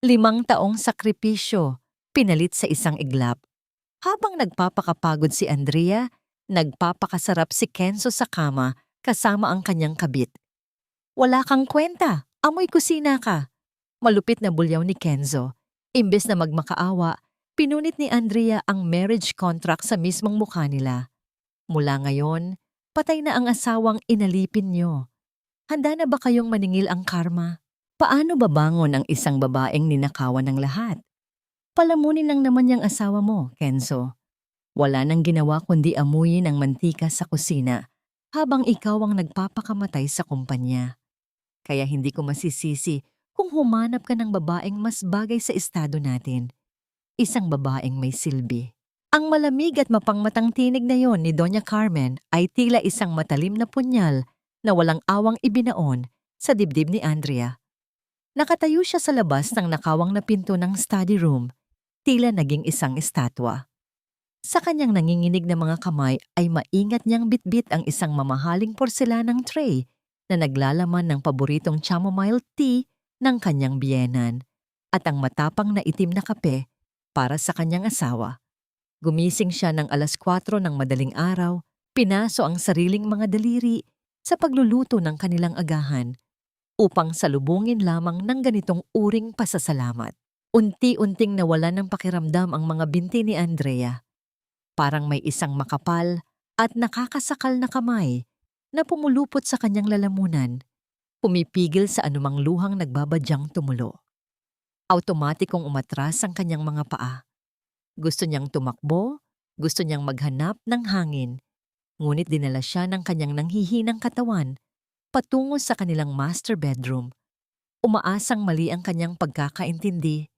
5 taong sakripisyo, pinalit sa isang iglap. Habang nagpapakapagod si Andrea, nagpapakasarap si Kenzo sa kama kasama ang kanyang kabit. Wala kang kwenta, amoy kusina ka. Malupit na bulyaw ni Kenzo. Imbes na magmakaawa, pinunit ni Andrea ang marriage contract sa mismong mukha nila. Mula ngayon, patay na ang asawang inalipin niyo. Handa na ba kayong maningil ang karma? Paano babangon ang isang babaeng ninakawan ng lahat? Palamunin lang naman yung asawa mo, Kenzo. Wala nang ginawa kundi amuyin ang mantika sa kusina habang ikaw ang nagpapakamatay sa kumpanya. Kaya hindi ko masisisi kung humanap ka ng babaeng mas bagay sa estado natin. Isang babaeng may silbi. Ang malamig at mapangmatang tinig na yon ni Doña Carmen ay tila isang matalim na punyal na walang awang ibinaon sa dibdib ni Andrea. Nakatayo siya sa labas ng nakawang na pinto ng study room, tila naging isang estatwa. Sa kanyang nanginginig na mga kamay ay maingat niyang bitbit ang isang mamahaling porselanang tray na naglalaman ng paboritong chamomile tea ng kanyang biyenan at ang matapang na itim na kape para sa kanyang asawa. Gumising siya ng 4:00 ng madaling araw, pinaso ang sariling mga daliri sa pagluluto ng kanilang agahan upang salubungin lamang ng ganitong uring pasasalamat. Unti-unting nawalan ng pakiramdam ang mga binti ni Andrea. Parang may isang makapal at nakakasakal na kamay na pumulupot sa kanyang lalamunan, pumipigil sa anumang luhang nagbabadyang tumulo. Automatikong umatras ang kanyang mga paa. Gusto niyang tumakbo, gusto niyang maghanap ng hangin, ngunit dinala siya ng kanyang nanghihinang katawan patungo sa kanilang master bedroom. Umaasang mali ang kanyang pagkakaintindi,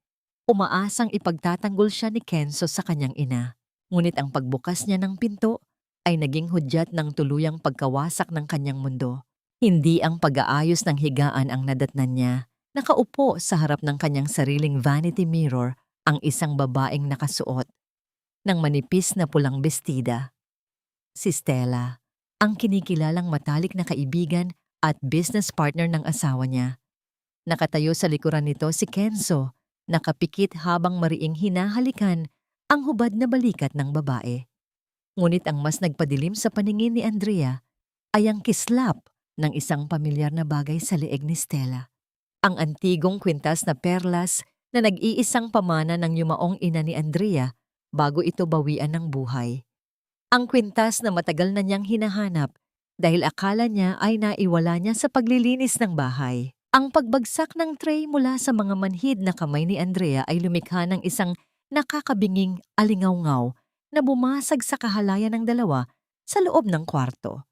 umaasang ipagtatanggol siya ni Kenzo sa kanyang ina. Ngunit ang pagbukas niya ng pinto ay naging hudyat ng tuluyang pagkawasak ng kanyang mundo. Hindi ang pag-aayos ng higaan ang nadatnan niya. Nakaupo sa harap ng kanyang sariling vanity mirror ang isang babaeng nakasuot ng manipis na pulang bestida. Si Stella, ang kinikilalang matalik na kaibigan at business partner ng asawa niya. Nakatayo sa likuran nito si Kenzo, nakapikit habang mariing hinahalikan ang hubad na balikat ng babae. Ngunit ang mas nagpadilim sa paningin ni Andrea ay ang kislap ng isang pamilyar na bagay sa leeg ni Stella. Ang antigong kwintas na perlas na nag-iisang pamana ng yumaong ina ni Andrea bago ito bawian ng buhay. Ang kwintas na matagal na niyang hinahanap dahil akala niya ay naiwala niya sa paglilinis ng bahay. Ang pagbagsak ng tray mula sa mga manhid na kamay ni Andrea ay lumikha ng isang nakakabinging alingawngaw na bumasag sa kahalayan ng dalawa sa loob ng kwarto.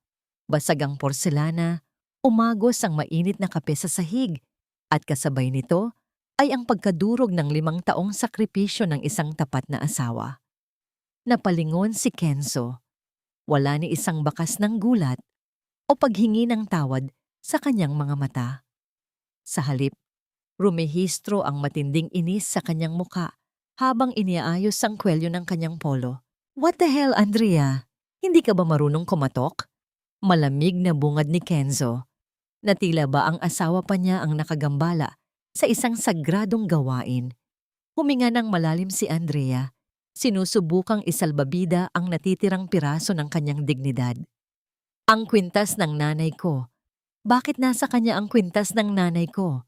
Basag ang porselana, umagos ang mainit na kape sa sahig, at kasabay nito ay ang pagkadurog ng 5 taong sakripisyo ng isang tapat na asawa. Napalingon si Kenzo. Wala ni isang bakas ng gulat o paghingi ng tawad sa kanyang mga mata. Sa halip, rumehistro ang matinding inis sa kanyang muka habang iniaayos ang kwelyo ng kanyang polo. What the hell, Andrea? Hindi ka ba marunong kumatok? Malamig na bungad ni Kenzo. Na tila ba ang asawa pa niya ang nakagambala sa isang sagradong gawain. Huminga ng malalim si Andrea. Sinusubukang isalbabida ang natitirang piraso ng kanyang dignidad. Ang kwintas ng nanay ko. Bakit nasa kanya ang kwintas ng nanay ko?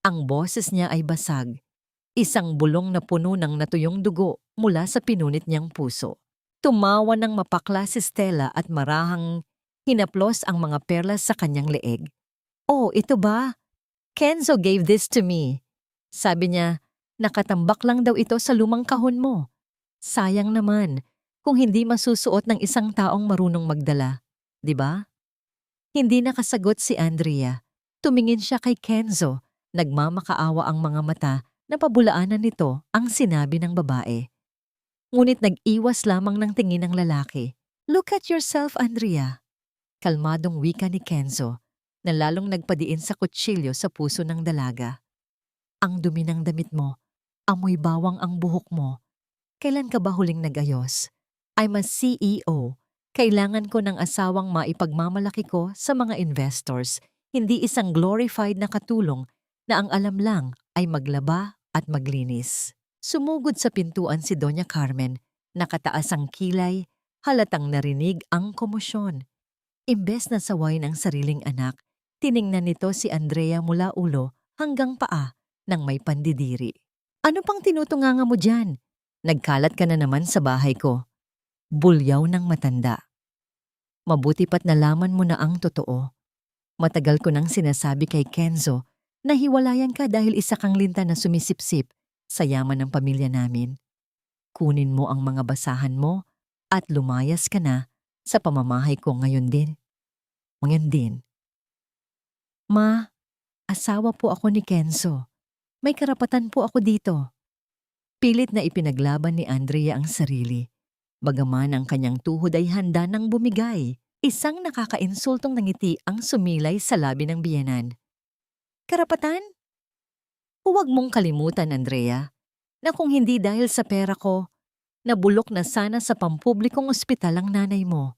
Ang boses niya ay basag. Isang bulong na puno ng natuyong dugo mula sa pinunit niyang puso. Tumawa ng mapakla si Stella at marahang hinaplos ang mga perlas sa kanyang leeg. Oh, ito ba? Kenzo gave this to me. Sabi niya, nakatambak lang daw ito sa lumang kahon mo. Sayang naman kung hindi masusuot ng isang taong marunong magdala. Di ba? Hindi nakasagot si Andrea. Tumingin siya kay Kenzo. Nagmamakaawa ang mga mata na pabulaanan nito ang sinabi ng babae. Ngunit nag-iwas lamang ng tingin ng lalaki. Look at yourself, Andrea. Kalmadong wika ni Kenzo na lalong nagpadiin sa kutsilyo sa puso ng dalaga. Ang dumi ng damit mo, amoy bawang ang buhok mo. Kailan ka ba huling nag-ayos? I'm a CEO. Kailangan ko ng asawang maipagmamalaki ko sa mga investors, hindi isang glorified na katulong na ang alam lang ay maglaba, at maglinis. Sumugod sa pintuan si Doña Carmen, nakataas ang kilay, halatang narinig ang komosyon. Imbes na sawayin ang sariling anak, tiningnan nito si Andrea mula ulo hanggang paa nang may pandidiri. Ano pang tinutunganga mo dyan? Nagkalat ka na naman sa bahay ko. Bulyaw ng matanda. Mabuti pa't nalaman mo na ang totoo. Matagal ko nang sinasabi kay Kenzo na hiwalayan ka dahil isa kang linta na sumisipsip sa yaman ng pamilya namin. Kunin mo ang mga basahan mo at lumayas ka na sa pamamahay ko ngayon din. Ngayon din. Ma, asawa po ako ni Kenzo. May karapatan po ako dito. Pilit na ipinaglaban ni Andrea ang sarili. Bagaman ang kanyang tuhod ay handa nang bumigay, isang nakakainsultong nangiti ang sumilay sa labi ng biyenan. Karapatan? Huwag mong kalimutan, Andrea, na kung hindi dahil sa pera ko, nabulok na sana sa pampublikong ospital ang nanay mo.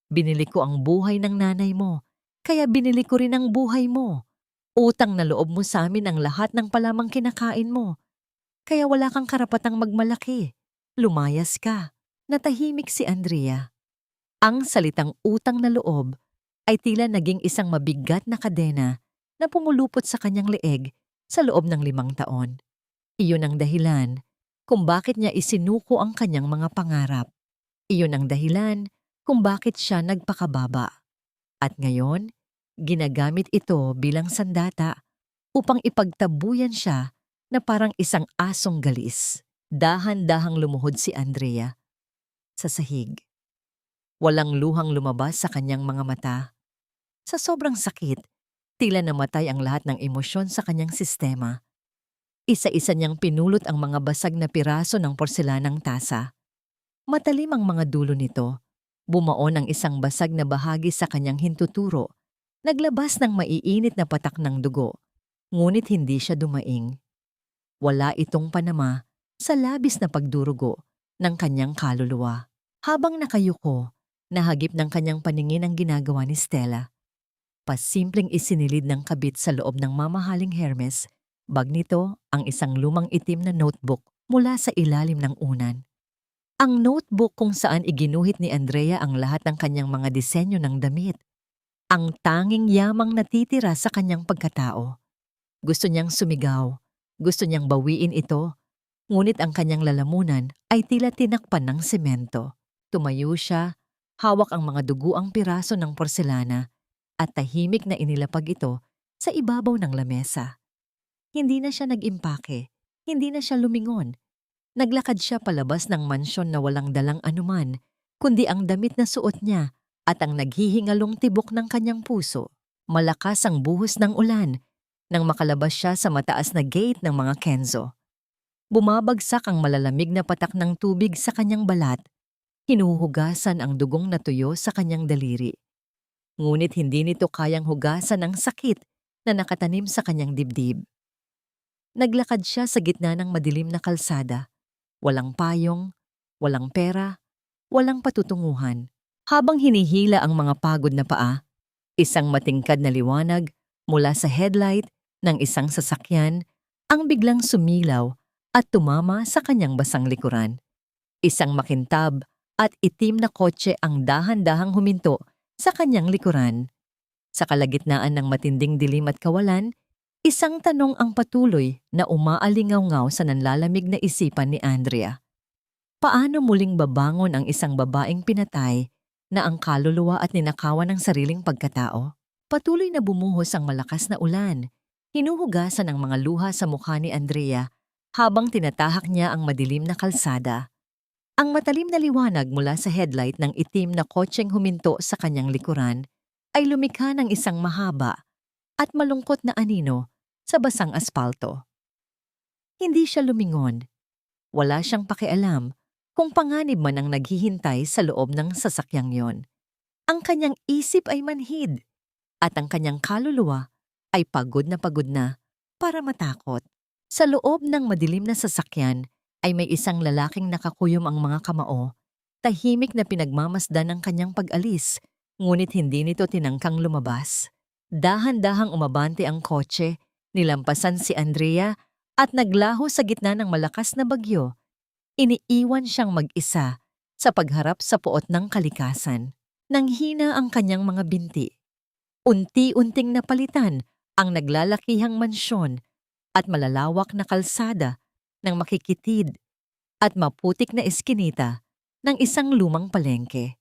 Binili ko ang buhay ng nanay mo, kaya binili ko rin ang buhay mo. Utang na loob mo sa amin ang lahat ng palamang kinakain mo. Kaya wala kang karapatang magmalaki. Lumayas ka. Natahimik si Andrea. Ang salitang utang na loob ay tila naging isang mabigat na kadena na pumulupot sa kanyang leeg sa loob ng 5 taon. Iyon ang dahilan kung bakit niya isinuko ang kanyang mga pangarap. Iyon ang dahilan kung bakit siya nagpakababa. At ngayon, ginagamit ito bilang sandata upang ipagtabuyan siya na parang isang asong galis. Dahan-dahang lumuhod si Andrea sa sahig. Walang luhang lumabas sa kanyang mga mata. Sa sobrang sakit, tila namatay ang lahat ng emosyon sa kanyang sistema. Isa-isa niyang pinulot ang mga basag na piraso ng porselanang tasa. Matalim ang mga dulo nito. Bumaon ang isang basag na bahagi sa kanyang hintuturo. Naglabas ng maiinit na patak ng dugo. Ngunit hindi siya dumaing. Wala itong panama sa labis na pagdurugo ng kanyang kaluluwa. Habang nakayuko, nahagip ng kanyang paningin ang ginagawa ni Stella. Pasimpleng isinilid ng kabit sa loob ng mamahaling Hermes, bag nito ang isang lumang itim na notebook mula sa ilalim ng unan. Ang notebook kung saan iginuhit ni Andrea ang lahat ng kanyang mga disenyo ng damit. Ang tanging yamang natitira sa kanyang pagkatao. Gusto niyang sumigaw. Gusto niyang bawiin ito, ngunit ang kanyang lalamunan ay tila tinakpan ng semento. Tumayo siya, hawak ang mga duguang piraso ng porselana at tahimik na inilapag ito sa ibabaw ng lamesa. Hindi na siya nag-impake, hindi na siya lumingon. Naglakad siya palabas ng mansyon na walang dalang anuman, kundi ang damit na suot niya at ang naghihingalong tibok ng kanyang puso. Malakas ang buhos ng ulan nang makalabas siya sa mataas na gate ng mga Kenzo. Bumabagsak ang malalamig na patak ng tubig sa kanyang balat. Hinuhugasan ang dugong natuyo sa kanyang daliri. Ngunit hindi nito kayang hugasan ang sakit na nakatanim sa kanyang dibdib. Naglakad siya sa gitna ng madilim na kalsada. Walang payong, walang pera, walang patutunguhan. Habang hinihila ang mga pagod na paa, isang matingkad na liwanag mula sa headlight ng isang sasakyan ang biglang sumilaw at tumama sa kanyang basang likuran. Isang makintab at itim na kotse ang dahan-dahang huminto sa kanyang likuran. Sa kalagitnaan ng matinding dilim at kawalan, isang tanong ang patuloy na umaalingaw-ngaw sa nanlalamig na isipan ni Andrea. Paano muling babangon ang isang babaeng pinatay na ang kaluluwa at ninakawan ng sariling pagkatao? Patuloy na bumuhos ang malakas na ulan. Hinuhugasan ang mga luha sa mukha ni Andrea habang tinatahak niya ang madilim na kalsada. Ang matalim na liwanag mula sa headlight ng itim na kotseng huminto sa kanyang likuran ay lumikha ng isang mahaba at malungkot na anino sa basang aspalto. Hindi siya lumingon. Wala siyang pakialam kung panganib man ang naghihintay sa loob ng sasakyang yon. Ang kanyang isip ay manhid at ang kanyang kaluluwa ay pagod na para matakot. Sa loob ng madilim na sasakyan ay may isang lalaking nakakuyom ang mga kamao, tahimik na pinagmamasdan ng kanyang pag-alis, ngunit hindi nito tinangkang lumabas. Dahan-dahang umabante ang kotse, nilampasan si Andrea At naglaho sa gitna ng malakas na bagyo, iniiwan siyang mag-isa sa pagharap sa puot ng kalikasan. Nanghina ang kanyang mga binti. Unti-unting napalitan ang naglalakihang mansyon at malalawak na kalsada ng makikitid at maputik na eskinita ng isang lumang palengke.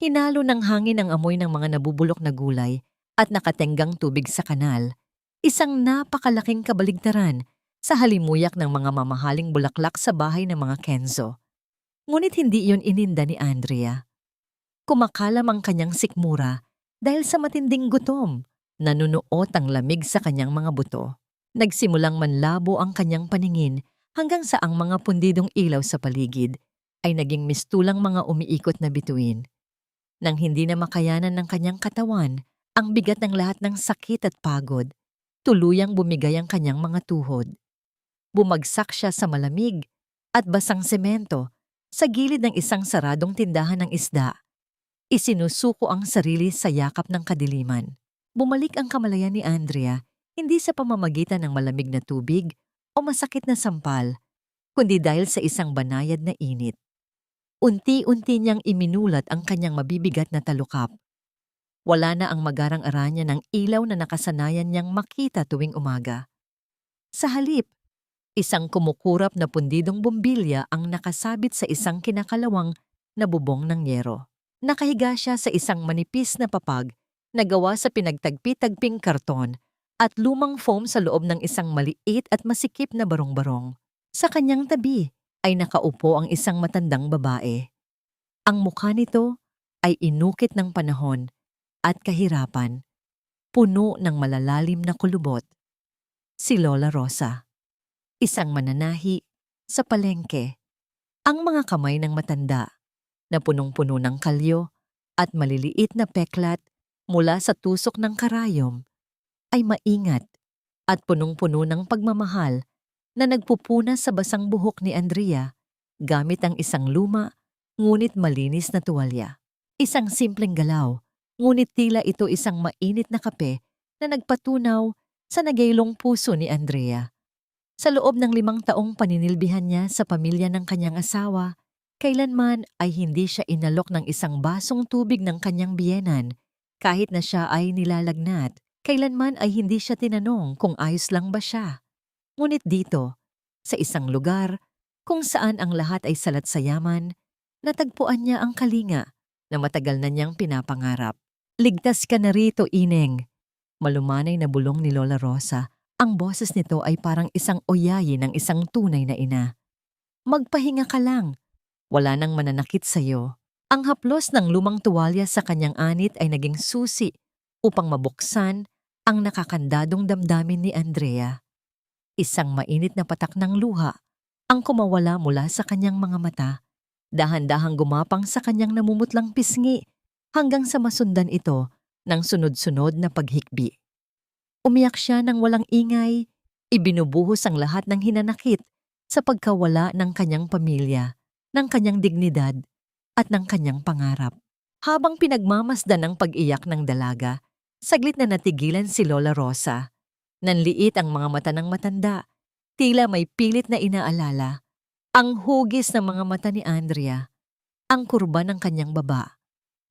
Hinalo ng hangin ang amoy ng mga nabubulok na gulay at nakatenggang tubig sa kanal, isang napakalaking kabaligtaran sa halimuyak ng mga mamahaling bulaklak sa bahay ng mga Kenzo. Ngunit hindi iyon ininda ni Andrea. Kumakalam ang kanyang sikmura dahil sa matinding gutom. Nanunuot ang lamig sa kanyang mga buto. Nagsimulang manlabo ang kanyang paningin hanggang sa ang mga pundidong ilaw sa paligid ay naging mistulang mga umiikot na bituin. Nang hindi na makayanan ng kanyang katawan ang bigat ng lahat ng sakit at pagod, tuluyang bumigay ang kanyang mga tuhod. Bumagsak siya sa malamig at basang semento sa gilid ng isang saradong tindahan ng isda. Isinusuko ang sarili sa yakap ng kadiliman. Bumalik ang kamalayan ni Andrea hindi sa pamamagitan ng malamig na tubig o masakit na sampal, kundi dahil sa isang banayad na init. Unti-unti niyang iminulat ang kanyang mabibigat na talukap. Wala na ang magarang aranya ng ilaw na nakasanayan niyang makita tuwing umaga. Sa halip, isang kumukurap na pundidong bombilya ang nakasabit sa isang kinakalawang na bubong ng yero. Nakahiga siya sa isang manipis na papag na gawa sa pinagtagpi-tagping karton at lumang foam sa loob ng isang maliit at masikip na barong-barong. Sa kanyang tabi ay nakaupo ang isang matandang babae. Ang mukha nito ay inukit ng panahon at kahirapan, puno ng malalalim na kulubot. Si Lola Rosa, isang mananahi sa palengke. Ang mga kamay ng matanda na punong-puno ng kalyo at maliliit na peklat mula sa tusok ng karayom ay maingat at punong-puno ng pagmamahal na nagpupuna sa basang buhok ni Andrea gamit ang isang luma ngunit malinis na tuwalya. Isang simpleng galaw, ngunit tila ito isang mainit na kape na nagpatunaw sa nagaylong puso ni Andrea. Sa loob ng 5 taong paninilbihan niya sa pamilya ng kanyang asawa, kailanman ay hindi siya inalok ng isang basong tubig ng kanyang biyenan. Kahit na siya ay nilalagnat, kailanman ay hindi siya tinanong kung ayos lang ba siya. Ngunit dito, sa isang lugar kung saan ang lahat ay salat sa yaman, natagpuan niya ang kalinga na matagal na niyang pinapangarap. "Ligtas ka na rito, Ineng." Malumanay na bulong ni Lola Rosa. Ang boses nito ay parang isang oyayi ng isang tunay na ina. "Magpahinga ka lang. Wala nang mananakit sa'yo." Ang haplos ng lumang tuwalya sa kanyang anit ay naging susi upang mabuksan ang nakakandadong damdamin ni Andrea. Isang mainit na patak ng luha ang kumawala mula sa kanyang mga mata, dahan-dahang gumapang sa kanyang namumutlang pisngi hanggang sa masundan ito ng sunod-sunod na paghikbi. Umiyak siya ng walang ingay, ibinubuhos ang lahat ng hinanakit sa pagkawala ng kanyang pamilya, ng kanyang dignidad, at ng kanyang pangarap. Habang pinagmamasdan ang pag-iyak ng dalaga, saglit na natigilan si Lola Rosa. Nanliit ang mga mata ng matanda, tila may pilit na inaalala. Ang hugis ng mga mata ni Andrea, ang kurba ng kanyang baba,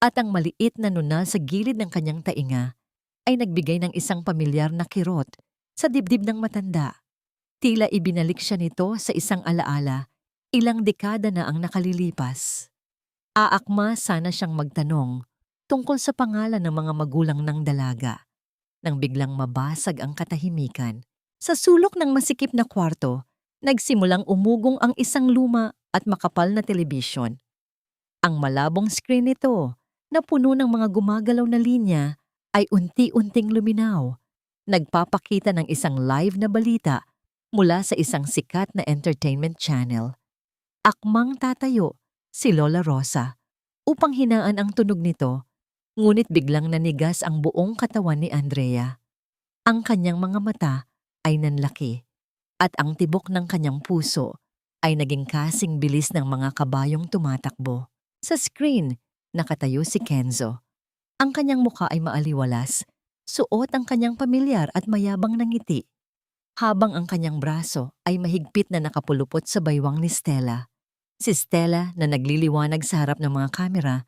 at ang maliit na nunal sa gilid ng kanyang tainga ay nagbigay ng isang pamilyar na kirot sa dibdib ng matanda. Tila ibinalik siya nito sa isang alaala, ilang dekada na ang nakalilipas. Aakma sana siyang magtanong tungkol sa pangalan ng mga magulang ng dalaga nang biglang mabasag ang katahimikan. Sa sulok ng masikip na kwarto, nagsimulang umugong ang isang luma at makapal na telebisyon. Ang malabong screen nito na puno ng mga gumagalaw na linya ay unti-unting luminaw, nagpapakita ng isang live na balita mula sa isang sikat na entertainment channel. Akmang tatayo si Lola Rosa upang hinaan ang tunog nito, ngunit biglang nanigas ang buong katawan ni Andrea. Ang kanyang mga mata ay nanlaki at ang tibok ng kanyang puso ay naging kasing bilis ng mga kabayong tumatakbo. Sa screen, nakatayo si Kenzo. Ang kanyang mukha ay maaliwalas, suot ang kanyang pamilyar at mayabang na ngiti. habang ang kanyang braso ay mahigpit na nakapulupot sa baywang ni Stella. Si Stella na nagliliwanag sa harap ng mga kamera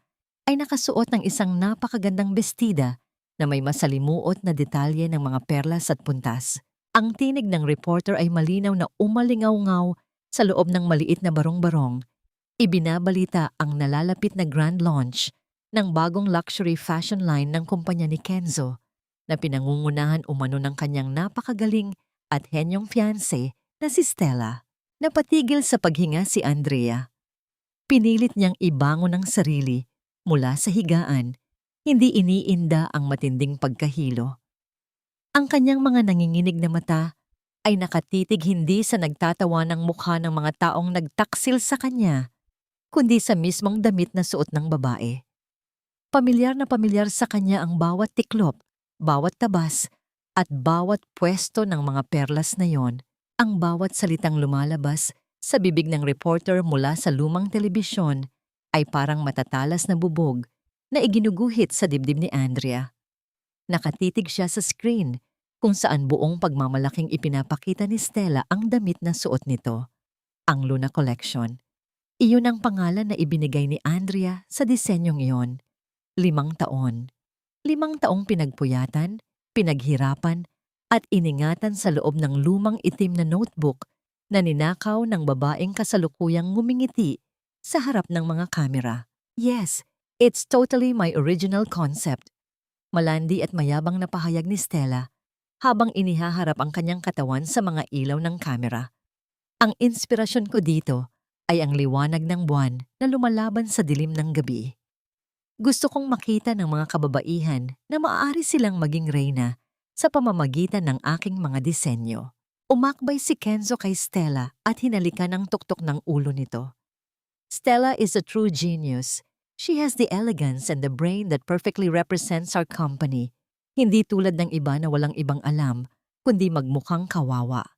ay nakasuot ng isang napakagandang bestida na may masalimuot na detalye ng mga perlas at puntas. Ang tinig ng reporter ay malinaw na umalingaw-ngaw sa loob ng maliit na barong-barong. Ibinabalita ang nalalapit na grand launch ng bagong luxury fashion line ng kumpanya ni Kenzo na pinangungunahan umano ng kanyang napakagaling at henyong fiancé na si Stella. Napatigil sa paghinga si Andrea. Pinilit niyang ibangon ang sarili mula sa higaan, hindi iniinda ang matinding pagkahilo. Ang kanyang mga nanginginig na mata ay nakatitig hindi sa nagtatawa ng mukha ng mga taong nagtaksil sa kanya, kundi sa mismong damit na suot ng babae. Pamilyar na pamilyar sa kanya ang bawat tiklop, bawat tabas, at bawat pwesto ng mga perlas na yon, ang bawat salitang lumalabas sa bibig ng reporter mula sa lumang telebisyon ay parang matatalas na bubog na iginuguhit sa dibdib ni Andrea. Nakatitig siya sa screen kung saan buong pagmamalaking ipinapakita ni Stella ang damit na suot nito, ang Luna Collection. Iyon ang pangalan na ibinigay ni Andrea sa disenyong iyon. 5 taon. 5 taong pinagpuyatan, pinaghirapan, at iningatan sa loob ng lumang itim na notebook na ninakaw ng babaeng kasalukuyang ngumingiti sa harap ng mga kamera. Yes, it's totally my original concept. Malandi at mayabang na pahayag ni Stella habang inihaharap ang kanyang katawan sa mga ilaw ng kamera. Ang inspirasyon ko dito ay ang liwanag ng buwan na lumalaban sa dilim ng gabi. Gusto kong makita ng mga kababaihan na maaari silang maging reyna sa pamamagitan ng aking mga disenyo. Umakbay si Kenzo kay Stella at hinalikan ang tuktok ng ulo nito. Stella is a true genius. She has the elegance and the brain that perfectly represents our company. Hindi tulad ng iba na walang ibang alam, kundi magmukhang kawawa.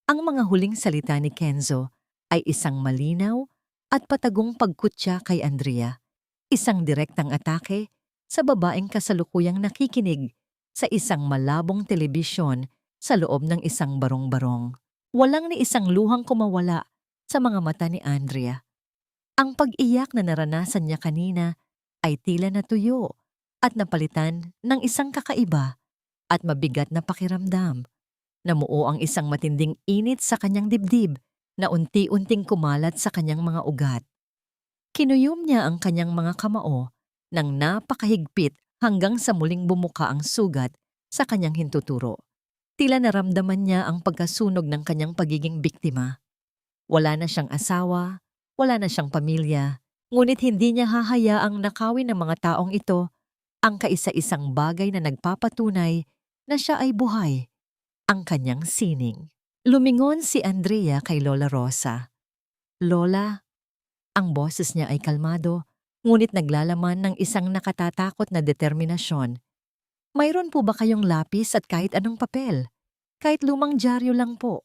Ang mga huling salita ni Kenzo ay isang malinaw at patagong pagkutya kay Andrea. Isang direktang atake sa babaeng kasalukuyang nakikinig sa isang malabong telebisyon sa loob ng isang barong-barong. Walang ni isang luhang kumawala sa mga mata ni Andrea. Ang pag-iyak na naranasan niya kanina ay tila natuyo at napalitan ng isang kakaiba at mabigat na pakiramdam. Namuo ang isang matinding init sa kanyang dibdib na unti-unting kumalat sa kanyang mga ugat. Kinuyom niya ang kanyang mga kamao ng napakahigpit hanggang sa muling bumuka ang sugat sa kanyang hintuturo. Tila naramdaman niya ang pagkasunog ng kanyang pagiging biktima. Wala na siyang asawa, wala na siyang pamilya, ngunit hindi niya hahayaang nakawin ng mga taong ito ang kaisa-isang bagay na nagpapatunay na siya ay buhay, ang kanyang sining. Lumingon si Andrea kay Lola Rosa. Lola, ang boses niya ay kalmado, ngunit naglalaman ng isang nakatatakot na determinasyon. Mayroon po ba kayong lapis at kahit anong papel? Kahit lumang dyaryo lang po.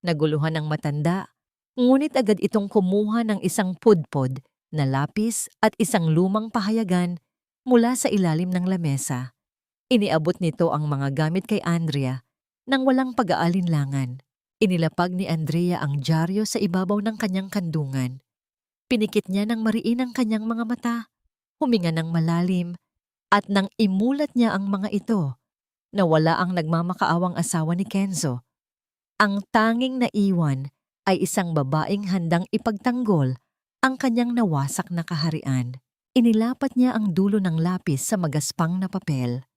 Naguluhan ng matanda, ngunit agad itong kumuha ng isang pudpod na lapis at isang lumang pahayagan mula sa ilalim ng lamesa. Iniabot nito ang mga gamit kay Andrea nang walang pag-aalinlangan. Inilapag ni Andrea ang dyaryo sa ibabaw ng kanyang kandungan. Pinikit niya ng mariin ang kanyang mga mata, huminga ng malalim, at nang imulat niya ang mga ito, nawala ang nagmamakaawang asawa ni Kenzo. Ang tanging naiwan ay isang babaeng handang ipagtanggol ang kanyang nawasak na kaharian. Inilapat niya ang dulo ng lapis sa magaspang na papel.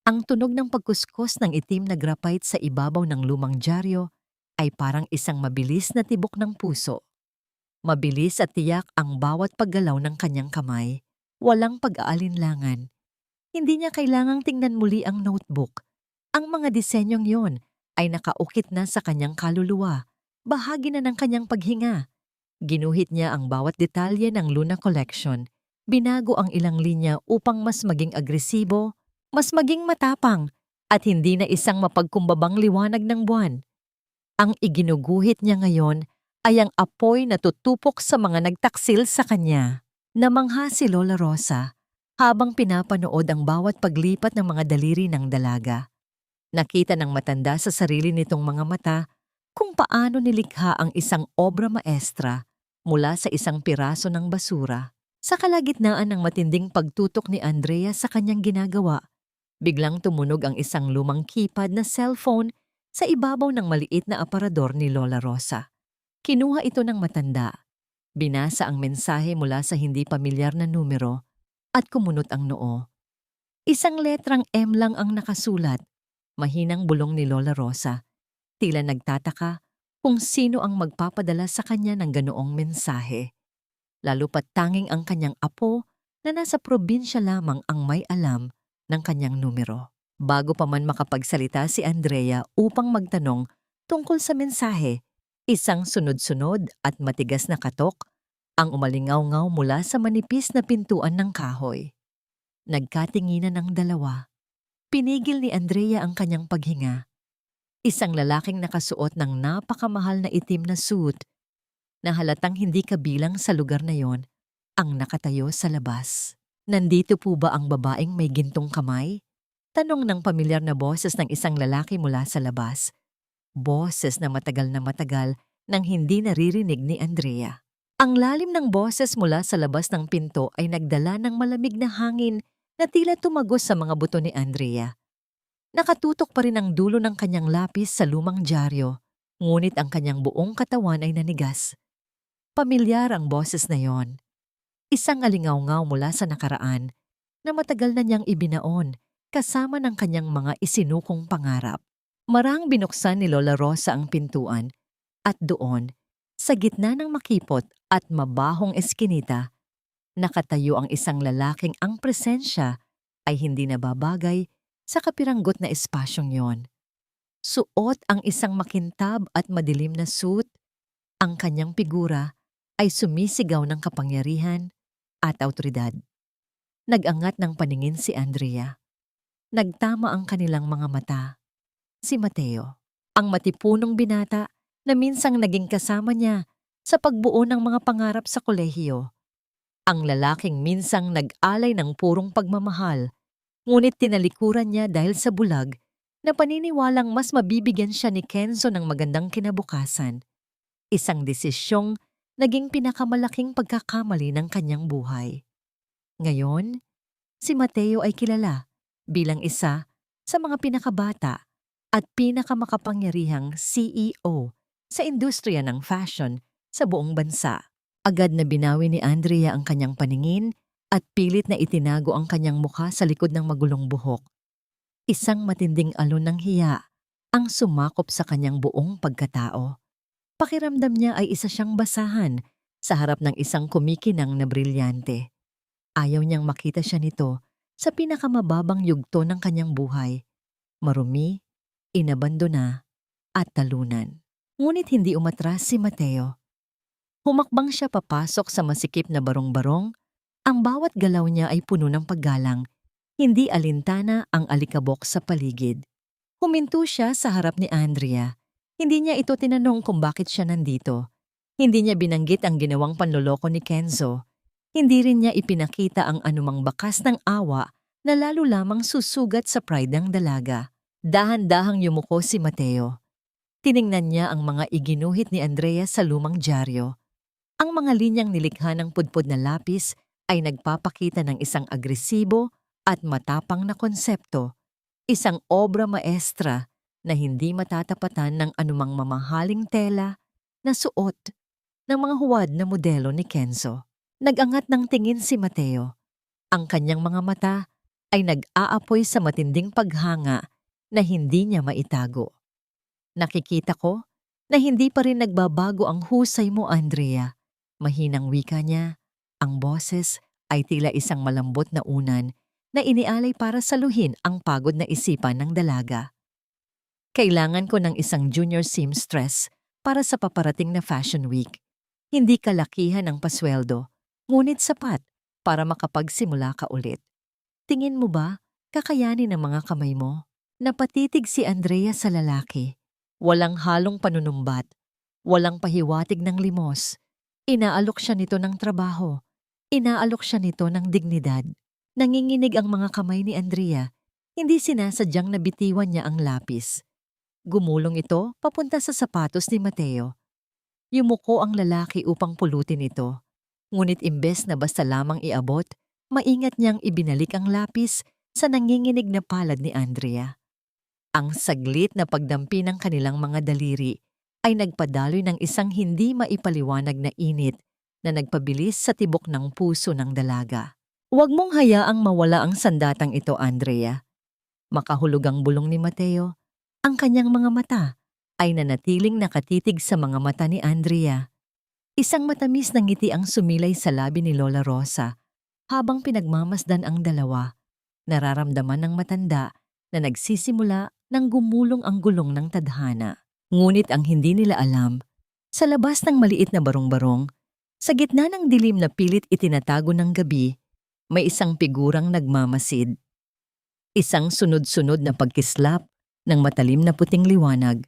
Ang tunog ng pagkuskos ng itim na graphite sa ibabaw ng lumang dyaryo ay parang isang mabilis na tibok ng puso. Mabilis at tiyak ang bawat paggalaw ng kanyang kamay, walang pag-aalinlangan. Hindi niya kailangang tingnan muli ang notebook. Ang mga disenyong yon ay nakaukit na sa kanyang kaluluwa, bahagi na ng kanyang paghinga. Ginuhit niya ang bawat detalye ng Luna Collection, binago ang ilang linya upang mas maging agresibo, mas maging matapang, at hindi na isang mapagkumbabang liwanag ng buwan. Ang iginuguhit niya ngayon ay ang apoy na tutupok sa mga nagtaksil sa kanya. Namangha si Lola Rosa habang pinapanood ang bawat paglipat ng mga daliri ng dalaga. Nakita ng matanda sa sarili nitong mga mata kung paano nilikha ang isang obra maestra mula sa isang piraso ng basura. Sa kalagitnaan ng matinding pagtutok ni Andrea sa kanyang ginagawa, biglang tumunog ang isang lumang keypad na cellphone sa ibabaw ng maliit na aparador ni Lola Rosa. Kinuha ito ng matanda. Binasa ang mensahe mula sa hindi pamilyar na numero at kumunot ang noo. Isang letrang M lang ang nakasulat. Mahinang bulong ni Lola Rosa. Tila nagtataka kung sino ang magpapadala sa kanya ng ganoong mensahe. Lalo pat tanging ang kanyang apo na nasa probinsya lamang ang may alam ng kanyang numero. Bago pa man makapagsalita si Andrea upang magtanong tungkol sa mensahe, isang sunod-sunod at matigas na katok ang umalingaw-ngaw mula sa manipis na pintuan ng kahoy. Nagkatinginan ang dalawa. Pinigil ni Andrea ang kanyang paghinga. Isang lalaking nakasuot ng napakamahal na itim na suit na halatang hindi kabilang sa lugar na yon ang nakatayo sa labas. Nandito po ba ang babaeng may gintong kamay? Tanong ng pamilyar na boses ng isang lalaki mula sa labas. Boses na matagal nang hindi naririnig ni Andrea. Ang lalim ng boses mula sa labas ng pinto ay nagdala ng malamig na hangin na tila tumagos sa mga buto ni Andrea. Nakatutok pa rin ang dulo ng kanyang lapis sa lumang dyaryo, ngunit ang kanyang buong katawan ay nanigas. Pamilyar ang boses na yon. Isang alingaw-ngaw mula sa nakaraan na matagal na niyang ibinaon kasama ng kanyang mga isinukong pangarap. Marang binuksan ni Lola Rosa ang pintuan at doon, sa gitna ng makipot at mabahong eskinita, nakatayo ang isang lalaking ang presensya ay hindi nababagay sa kapiranggot na espasyong yon. Suot ang isang makintab at madilim na suit, ang kanyang figura ay sumisigaw ng kapangyarihan at awtoridad. Nag-angat ng paningin si Andrea. Nagtama ang kanilang mga mata. Si Mateo, ang matipunong binata na minsang naging kasama niya sa pagbuo ng mga pangarap sa kolehiyo. Ang lalaking minsang nag-alay ng purong pagmamahal, ngunit tinalikuran niya dahil sa bulag na paniniwalang mas mabibigyan siya ni Kenzo ng magandang kinabukasan. Isang desisyong naging pinakamalaking pagkakamali ng kanyang buhay. Ngayon, si Mateo ay kilala bilang isa sa mga pinakabata at pinakamakapangyarihang CEO sa industriya ng fashion sa buong bansa. Agad na binawi ni Andrea ang kanyang paningin at pilit na itinago ang kanyang mukha sa likod ng magulong buhok. Isang matinding alon ng hiya ang sumakop sa kanyang buong pagkatao. Pakiramdam niya ay isa siyang basahan sa harap ng isang kumikinang na brilyante. Ayaw niyang makita siya nito sa pinakamababang yugto ng kanyang buhay. Marumi, inabandona, at talunan. Ngunit hindi umatras si Mateo. Humakbang siya papasok sa masikip na barong-barong. Ang bawat galaw niya ay puno ng paggalang, hindi alintana ang alikabok sa paligid. Huminto siya sa harap ni Andrea. Hindi niya ito tinanong kung bakit siya nandito. Hindi niya binanggit ang ginawang panloloko ni Kenzo. Hindi rin niya ipinakita ang anumang bakas ng awa na lalo lamang susugat sa pride ng dalaga. Dahan-dahang yumuko si Mateo. Tiningnan niya ang mga iginuhit ni Andrea sa lumang dyaryo. Ang mga linyang nilikha ng pudpud na lapis ay nagpapakita ng isang agresibo at matapang na konsepto, isang obra maestra na hindi matatapatan ng anumang mamahaling tela na suot ng mga huwad na modelo ni Kenzo. Nag-angat ng tingin si Mateo. Ang kanyang mga mata ay nag-aapoy sa matinding paghanga na hindi niya maitago. Nakikita ko na hindi pa rin nagbabago ang husay mo, Andrea. Mahinang wika niya, ang boses ay tila isang malambot na unan na inialay para saluhin ang pagod na isipan ng dalaga. Kailangan ko ng isang junior seamstress para sa paparating na Fashion Week. Hindi kalakihan ang pasweldo, ngunit sapat para makapagsimula ka ulit. Tingin mo ba, kakayanin ng mga kamay mo? Napatitig si Andrea sa lalaki. Walang halong panunumbat, walang pahiwatig ng limos. Inaalok siya nito ng trabaho. Inaalok siya nito ng dignidad. Nanginginig ang mga kamay ni Andrea. Hindi sinasadyang nabitiwan niya ang lapis. Gumulong ito papunta sa sapatos ni Mateo. Yumuko ang lalaki upang pulutin ito. Ngunit imbes na basta lamang iabot, maingat niyang ibinalik ang lapis sa nanginginig na palad ni Andrea. Ang saglit na pagdampi ng kanilang mga daliri ay nagpadaloy ng isang hindi maipaliwanag na init na nagpabilis sa tibok ng puso ng dalaga. Huwag mong hayaang mawala ang sandatang ito, Andrea. Makahulog ang bulong ni Mateo. Ang kanyang mga mata ay nanatiling nakatitig sa mga mata ni Andrea. Isang matamis na ngiti ang sumilay sa labi ni Lola Rosa habang pinagmamasdan ang dalawa. Nararamdaman ng matanda na nagsisimula nang gumulong ang gulong ng tadhana. Ngunit ang hindi nila alam, sa labas ng maliit na barong-barong, sa gitna ng dilim na pilit itinatago ng gabi, may isang figurang nagmamasid. Isang sunod-sunod na pagkislap ng matalim na puting liwanag,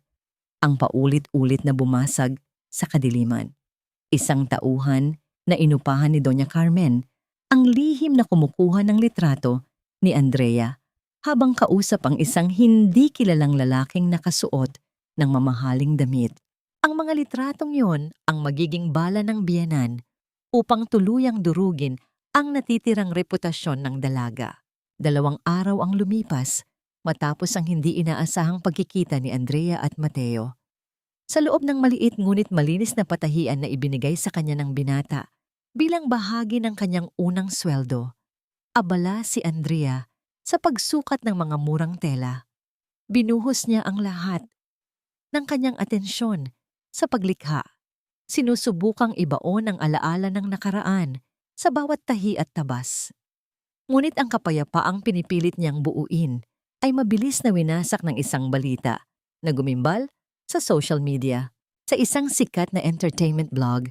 ang paulit-ulit na bumasag sa kadiliman. Isang tauhan na inupahan ni Doña Carmen, ang lihim na kumukuha ng litrato ni Andrea habang kausap ang isang hindi kilalang lalaking nakasuot ng mamahaling damit. Ang mga litratong yon ang magiging bala ng biyenan upang tuluyang durugin ang natitirang reputasyon ng dalaga. 2 araw ang lumipas matapos ang hindi inaasahang pagkikita ni Andrea at Mateo. Sa loob ng maliit ngunit malinis na patahian na ibinigay sa kanya ng binata bilang bahagi ng kanyang unang sweldo, abala si Andrea sa pagsukat ng mga murang tela. Binuhos niya ang lahat ng kanyang atensyon sa paglikha. Sinusubukang ibaon ang alaala ng nakaraan sa bawat tahi at tabas. Ngunit ang kapayapaang pinipilit niyang buuin ay mabilis na winasak ng isang balita na gumimbal sa social media. Sa isang sikat na entertainment blog,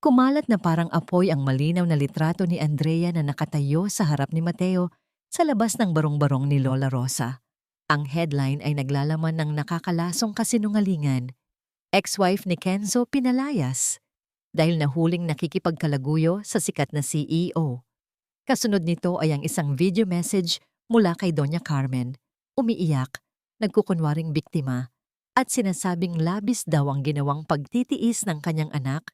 kumalat na parang apoy ang malinaw na litrato ni Andrea na nakatayo sa harap ni Mateo sa labas ng barong-barong ni Lola Rosa. Ang headline ay naglalaman ng nakakalasong kasinungalingan. Ex-wife ni Kenzo pinalayas dahil nahuling nakikipagkalaguyo sa sikat na CEO. Kasunod nito ay ang isang video message mula kay Doña Carmen, umiiyak, nagkukunwaring biktima, at sinasabing labis daw ang ginawang pagtitiis ng kanyang anak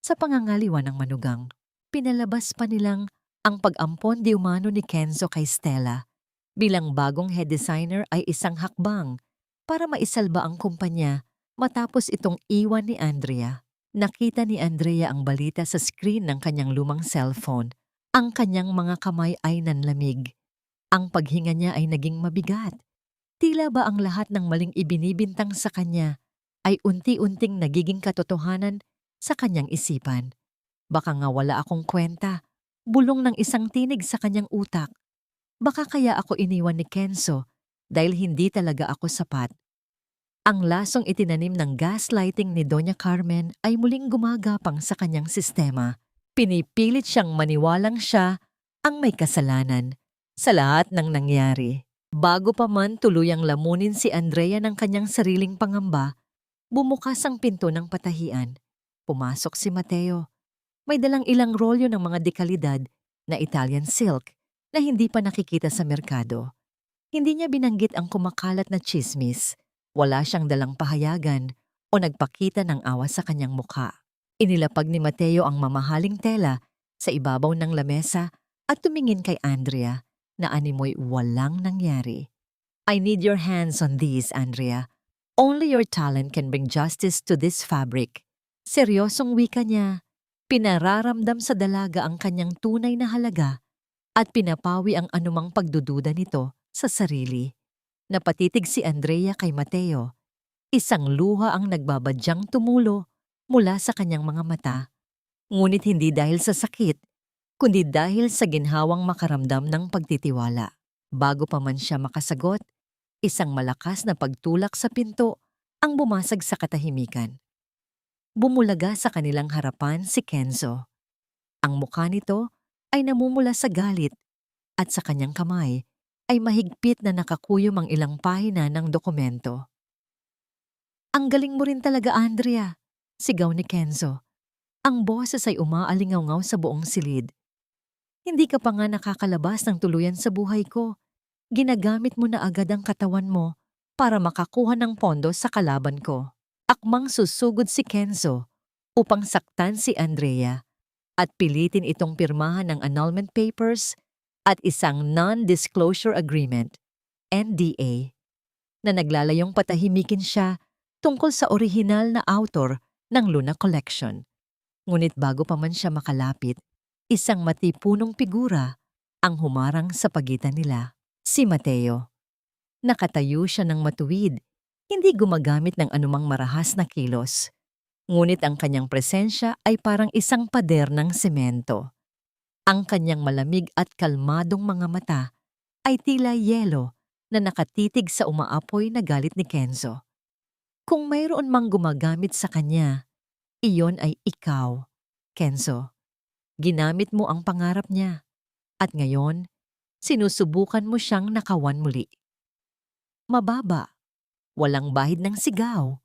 sa pangangaliwa ng manugang. Pinalabas pa nilang ang pag-ampon di umano ni Kenzo kay Stella bilang bagong head designer ay isang hakbang para maisalba ang kumpanya matapos itong iwan ni Andrea. Nakita ni Andrea ang balita sa screen ng kanyang lumang cellphone. Ang kanyang mga kamay ay nanlamig. Ang paghinga niya ay naging mabigat. Tila ba ang lahat ng maling ibinibintang sa kanya ay unti-unting nagiging katotohanan sa kanyang isipan. Baka nga wala akong kwenta, bulong ng isang tinig sa kanyang utak. Baka kaya ako iniwan ni Kenzo dahil hindi talaga ako sapat. Ang lasong itinanim ng gaslighting ni Doña Carmen ay muling gumagapang sa kanyang sistema. Pinipilit siyang maniwalang siya ang may kasalanan sa lahat ng nangyari. Bago pa man tuluyang lamunin si Andrea ng kanyang sariling pangamba, bumukas ang pinto ng patahian. Pumasok si Mateo. May dalang ilang rolyo ng mga dekalidad na Italian silk na hindi pa nakikita sa merkado. Hindi niya binanggit ang kumakalat na tsismis. Wala siyang dalang pahayagan o nagpakita ng awa sa kanyang mukha. Inilapag ni Mateo ang mamahaling tela sa ibabaw ng lamesa at tumingin kay Andrea na animoy walang nangyari. I need your hands on these, Andrea. Only your talent can bring justice to this fabric. Seryosong wika niya. Pinararamdam sa dalaga ang kanyang tunay na halaga at pinapawi ang anumang pagdududa nito sa sarili. Napatitig si Andrea kay Mateo. Isang luha ang nagbabadyang tumulo mula sa kanyang mga mata. Ngunit hindi dahil sa sakit, kundi dahil sa ginhawang makaramdam ng pagtitiwala. Bago pa man siya makasagot, isang malakas na pagtulak sa pinto ang bumasag sa katahimikan. Bumulaga sa kanilang harapan si Kenzo. Ang mukha nito ay namumula sa galit at sa kanyang kamay ay mahigpit na nakakuyom ang ilang pahina ng dokumento. Ang galing mo rin talaga, Andrea, sigaw ni Kenzo. Ang boses ay umaalingaw-ngaw sa buong silid. Hindi ka pa nga nakakalabas ng tuluyan sa buhay ko. Ginagamit mo na agad ang katawan mo para makakuha ng pondo sa kalaban ko. Akmang susugod si Kenzo upang saktan si Andrea at pilitin itong pirmahan ng annulment papers at isang non-disclosure agreement, NDA, na naglalayong patahimikin siya tungkol sa orihinal na author ng Luna Collection. Ngunit bago pa man siya makalapit, isang matipunong figura ang humarang sa pagitan nila. Si Mateo. Nakatayo siya ng matuwid, hindi gumagamit ng anumang marahas na kilos. Ngunit ang kanyang presensya ay parang isang pader ng semento. Ang kanyang malamig at kalmadong mga mata ay tila yelo na nakatitig sa umaapoy na galit ni Kenzo. Kung mayroon mang gumagamit sa kanya, iyon ay ikaw, Kenzo. Ginamit mo ang pangarap niya. At ngayon, sinusubukan mo siyang nakawan muli. Mababa, walang bahid ng sigaw,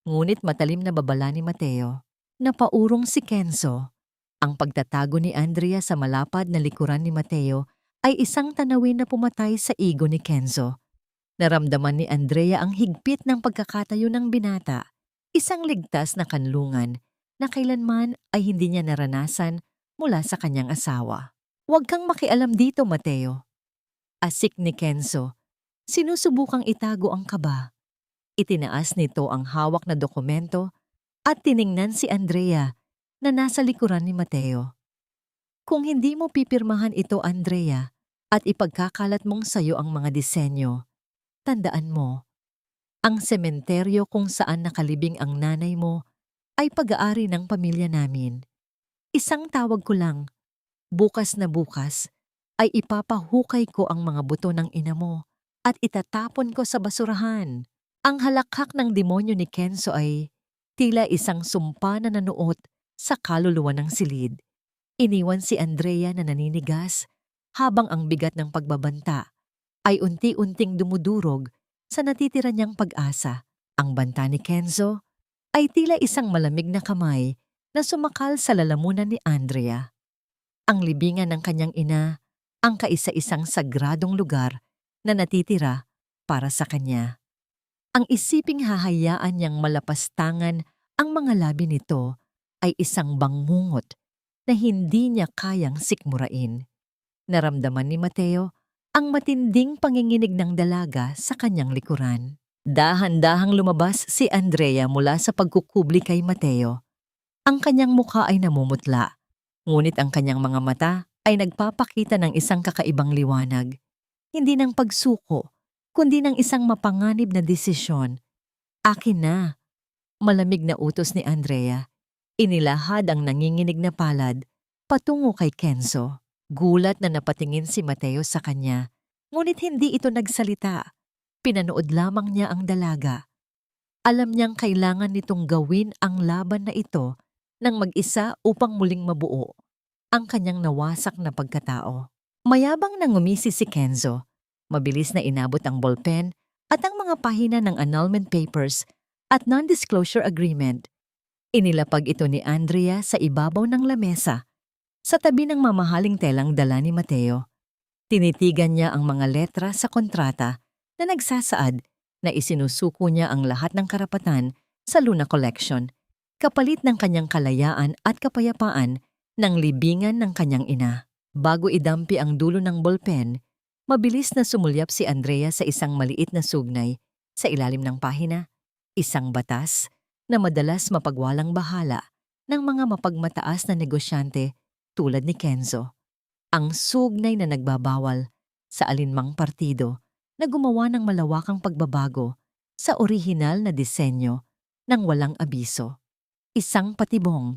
ngunit matalim na babala ni Mateo. Napaurong si Kenzo. Ang pagtatago ni Andrea sa malapad na likuran ni Mateo ay isang tanawin na pumatay sa ego ni Kenzo. Naramdaman ni Andrea ang higpit ng pagkakatayo ng binata, isang ligtas na kanlungan na kailanman ay hindi niya naranasan mula sa kanyang asawa. Huwag kang makialam dito, Mateo. Asik ni Kenzo. Sinusubukang itago ang kaba. Itinaas nito ang hawak na dokumento at tiningnan si Andrea na nasa likuran ni Mateo. Kung hindi mo pipirmahan ito, Andrea, at ipagkakalat mong sayo ang mga disenyo, tandaan mo, ang sementeryo kung saan nakalibing ang nanay mo ay pag-aari ng pamilya namin. Isang tawag ko lang, bukas na bukas, ay ipapahukay ko ang mga buto ng ina mo at itatapon ko sa basurahan. Ang halakhak ng demonyo ni Kenzo ay tila isang sumpa na nanuot sa kaluluwa ng silid. Iniwan si Andrea na naninigas habang ang bigat ng pagbabanta ay unti-unting dumudurog sa natitira niyang pag-asa. Ang banta ni Kenzo ay tila isang malamig na kamay na sumakal sa lalamunan ni Andrea. Ang libingan ng kanyang ina, ang kaisa-isang sagradong lugar na natitira para sa kanya. Ang isiping hahayaan niyang malapastangan ang mga labi nito ay isang bangungot na hindi niya kayang sikmurain. Naramdaman ni Mateo ang matinding panginginig ng dalaga sa kanyang likuran. Dahan-dahang lumabas si Andrea mula sa pagkukubli kay Mateo. Ang kanyang mukha ay namumutla, ngunit ang kanyang mga mata ay nagpapakita ng isang kakaibang liwanag. Hindi ng pagsuko, kundi ng isang mapanganib na desisyon. Akin na. Malamig na utos ni Andrea. Inilahad ang nanginginig na palad patungo kay Kenzo. Gulat na napatingin si Mateo sa kanya, ngunit hindi ito nagsalita. Pinanood lamang niya ang dalaga. Alam niyang kailangan nitong gawin ang laban na ito ng mag-isa upang muling mabuo ang kanyang nawasak na pagkatao. Mayabang na ngumisi si Kenzo. Mabilis na inabot ang ballpen at ang mga pahina ng annulment papers at non-disclosure agreement. Inilapag ito ni Andrea sa ibabaw ng lamesa, sa tabi ng mamahaling telang dala ni Mateo. Tinitigan niya ang mga letra sa kontrata na nagsasaad na isinusuko niya ang lahat ng karapatan sa Luna Collection, kapalit ng kanyang kalayaan at kapayapaan ng libingan ng kanyang ina. Bago idampi ang dulo ng ballpen, mabilis na sumulyap si Andrea sa isang maliit na sugnay sa ilalim ng pahina, isang batas na madalas mapagwalang bahala ng mga mapagmataas na negosyante tulad ni Kenzo. Ang sugnay na nagbabawal sa alinmang partido na gumawa ng malawakang pagbabago sa orihinal na disenyo ng walang abiso. Isang patibong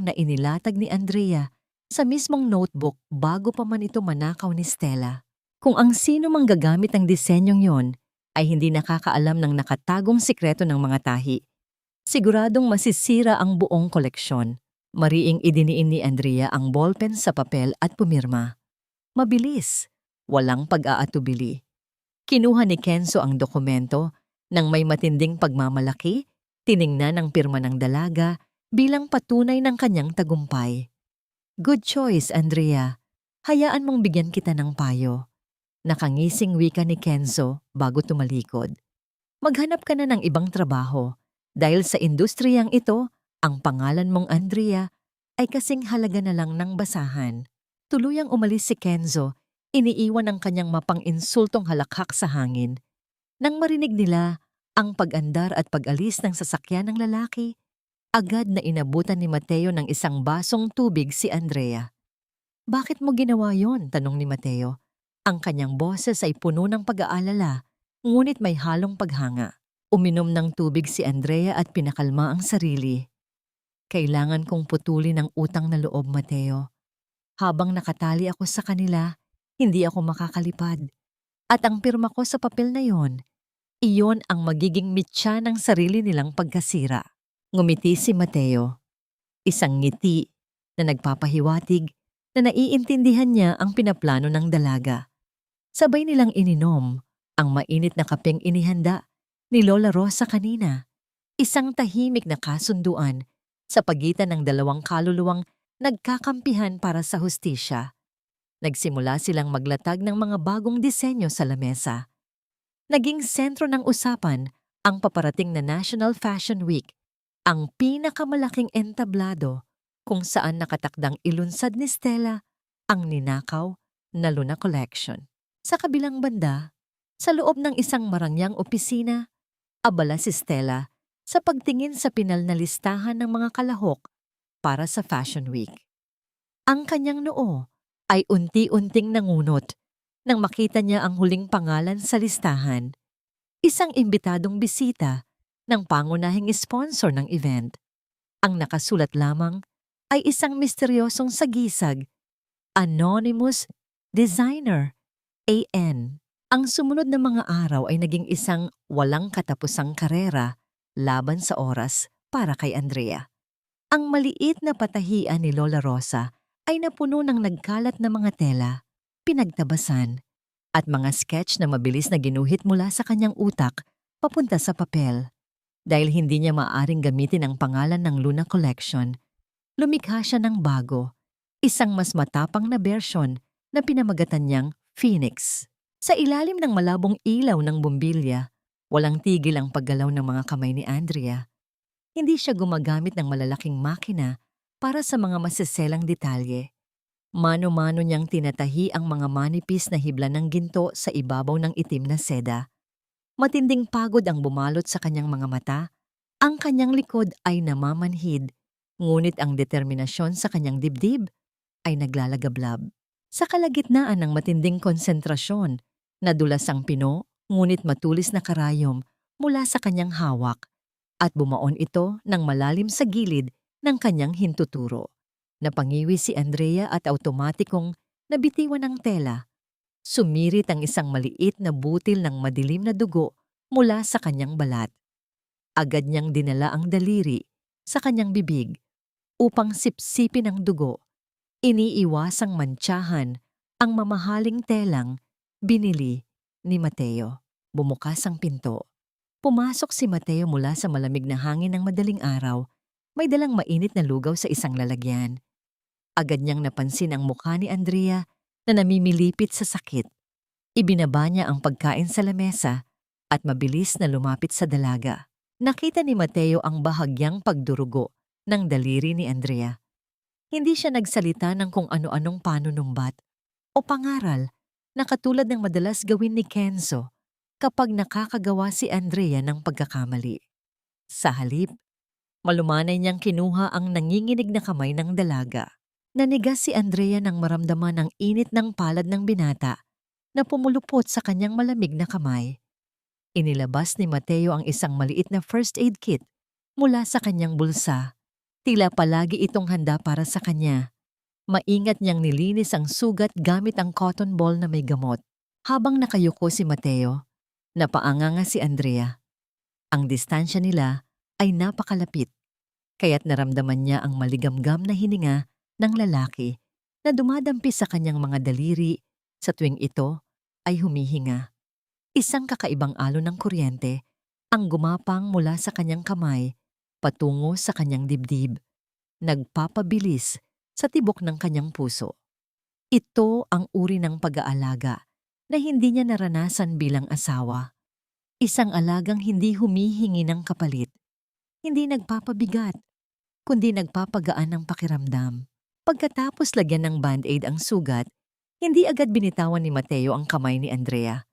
na inilatag ni Andrea sa mismong notebook bago pa man ito manakaw ni Stella. Kung ang sino mang gagamit ng disenyong yon ay hindi nakakaalam ng nakatagong sikreto ng mga tahi, siguradong masisira ang buong koleksyon. Mariing idiniin ni Andrea ang ballpen sa papel at pumirma. Mabilis, walang pag-aatubili. Kinuha ni Kenzo ang dokumento nang may matinding pagmamalaki, tiningnan ang pirma ng dalaga bilang patunay ng kanyang tagumpay. Good choice, Andrea. Hayaan mong bigyan kita ng payo. Nakangising wika ni Kenzo bago tumalikod. Maghanap ka na ng ibang trabaho dahil sa industriyang ito, ang pangalan mong Andrea ay kasing halaga na lang ng basahan. Tuluyang umalis si Kenzo, iniiwan ang kanyang mapang-insultong halakhak sa hangin. Nang marinig nila ang pag-andar at pag-alis ng sasakyan ng lalaki, agad na inabutan ni Mateo ng isang basong tubig si Andrea. "Bakit mo ginawa yon?" tanong ni Mateo. Ang kanyang boses ay puno ng pag-aalala, ngunit may halong paghanga. Uminom ng tubig si Andrea at pinakalma ang sarili. "Kailangan kong putulin ang utang na loob, Mateo. Habang nakatali ako sa kanila, hindi ako makakalipad. At ang pirma ko sa papel na iyon ang magiging mitya ng sarili nilang pagkasira." Ngumiti si Mateo. Isang ngiti na nagpapahiwatig na naiintindihan niya ang pinaplano ng dalaga. Sabay nilang ininom ang mainit na kapeng inihanda ni Lola Rosa kanina. Isang tahimik na kasunduan sa pagitan ng dalawang kaluluwang nagkakampihan para sa hustisya. Nagsimula silang maglatag ng mga bagong disenyo sa lamesa. Naging sentro ng usapan ang paparating na National Fashion Week, ang pinakamalaking entablado kung saan nakatakdang ilunsad ni Stella ang ninakaw na Luna Collection. Sa kabilang banda, sa loob ng isang marangyang opisina, abala si Stella sa pagtingin sa pinal na listahan ng mga kalahok para sa Fashion Week. Ang kanyang noo ay unti-unting nangunot nang makita niya ang huling pangalan sa listahan, isang imbitadong bisita ng pangunahing sponsor ng event. Ang nakasulat lamang ay isang misteryosong sagisag, Anonymous Designer, AN. Ang sumunod na mga araw ay naging isang walang katapusang karera laban sa oras para kay Andrea. Ang maliit na patahian ni Lola Rosa ay napuno ng nagkalat na mga tela, pinagtabasan, at mga sketch na mabilis na ginuhit mula sa kanyang utak papunta sa papel. Dahil hindi niya maaaring gamitin ang pangalan ng Luna Collection, lumikha siya ng bago, isang mas matapang na bersyon na pinamagatan niyang Phoenix. Sa ilalim ng malabong ilaw ng bumbilya, walang tigil ang paggalaw ng mga kamay ni Andrea. Hindi siya gumagamit ng malalaking makina para sa mga masiselang detalye. Mano-mano niyang tinatahi ang mga manipis na hibla ng ginto sa ibabaw ng itim na seda. Matinding pagod ang bumalot sa kanyang mga mata, ang kanyang likod ay namamanhid, ngunit ang determinasyon sa kanyang dibdib ay naglalagablab. Sa kalagitnaan ng matinding konsentrasyon, nadulas ang pino, ngunit matulis na karayom mula sa kanyang hawak, at bumaon ito ng malalim sa gilid ng kanyang hintuturo. Napangiwi si Andrea at automatikong nabitiwan ng tela. Sumirit ang isang maliit na butil ng madilim na dugo mula sa kanyang balat. Agad niyang dinala ang daliri sa kanyang bibig upang sipsipin ang dugo. Iniiwasang mantsahan ang mamahaling telang binili ni Mateo. Bumukas ang pinto. Pumasok si Mateo mula sa malamig na hangin ng madaling araw. May dalang mainit na lugaw sa isang lalagyan. Agad niyang napansin ang mukha ni Andrea na namimilipit sa sakit. Ibinaba niya ang pagkain sa lamesa at mabilis na lumapit sa dalaga. Nakita ni Mateo ang bahagyang pagdurugo ng daliri ni Andrea. Hindi siya nagsalita ng kung ano-anong panunumbat o pangaral na katulad ng madalas gawin ni Kenzo kapag nakakagawa si Andrea ng pagkakamali. Sa halip, malumanay niyang kinuha ang nanginginig na kamay ng dalaga. Nanigas si Andrea nang maramdaman ang init ng palad ng binata na pumulupot sa kanyang malamig na kamay. Inilabas ni Mateo ang isang maliit na first aid kit mula sa kanyang bulsa. Tila palagi itong handa para sa kanya. Maingat niyang nilinis ang sugat gamit ang cotton ball na may gamot. Habang nakayuko si Mateo, napaanganga si Andrea. Ang distansya nila ay napakalapit, kaya't naramdaman niya ang maligamgam na hininga ng lalaki na dumadampi sa kanyang mga daliri sa tuwing ito ay humihinga. Isang kakaibang alon ng kuryente ang gumapang mula sa kanyang kamay patungo sa kanyang dibdib, nagpapabilis sa tibok ng kanyang puso. Ito ang uri ng pag-aalaga na hindi niya naranasan bilang asawa. Isang alagang hindi humihingi ng kapalit, hindi nagpapabigat, kundi nagpapagaan ng pakiramdam. Pagkatapos lagyan ng band-aid ang sugat, hindi agad binitawan ni Mateo ang kamay ni Andrea.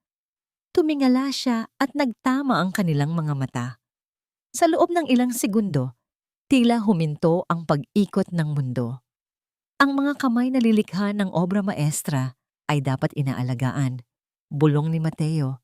Tumingala siya at nagtama ang kanilang mga mata. Sa loob ng ilang segundo, tila huminto ang pag-ikot ng mundo. Ang mga kamay na lilikha ng obra maestra ay dapat inaalagaan. Bulong ni Mateo.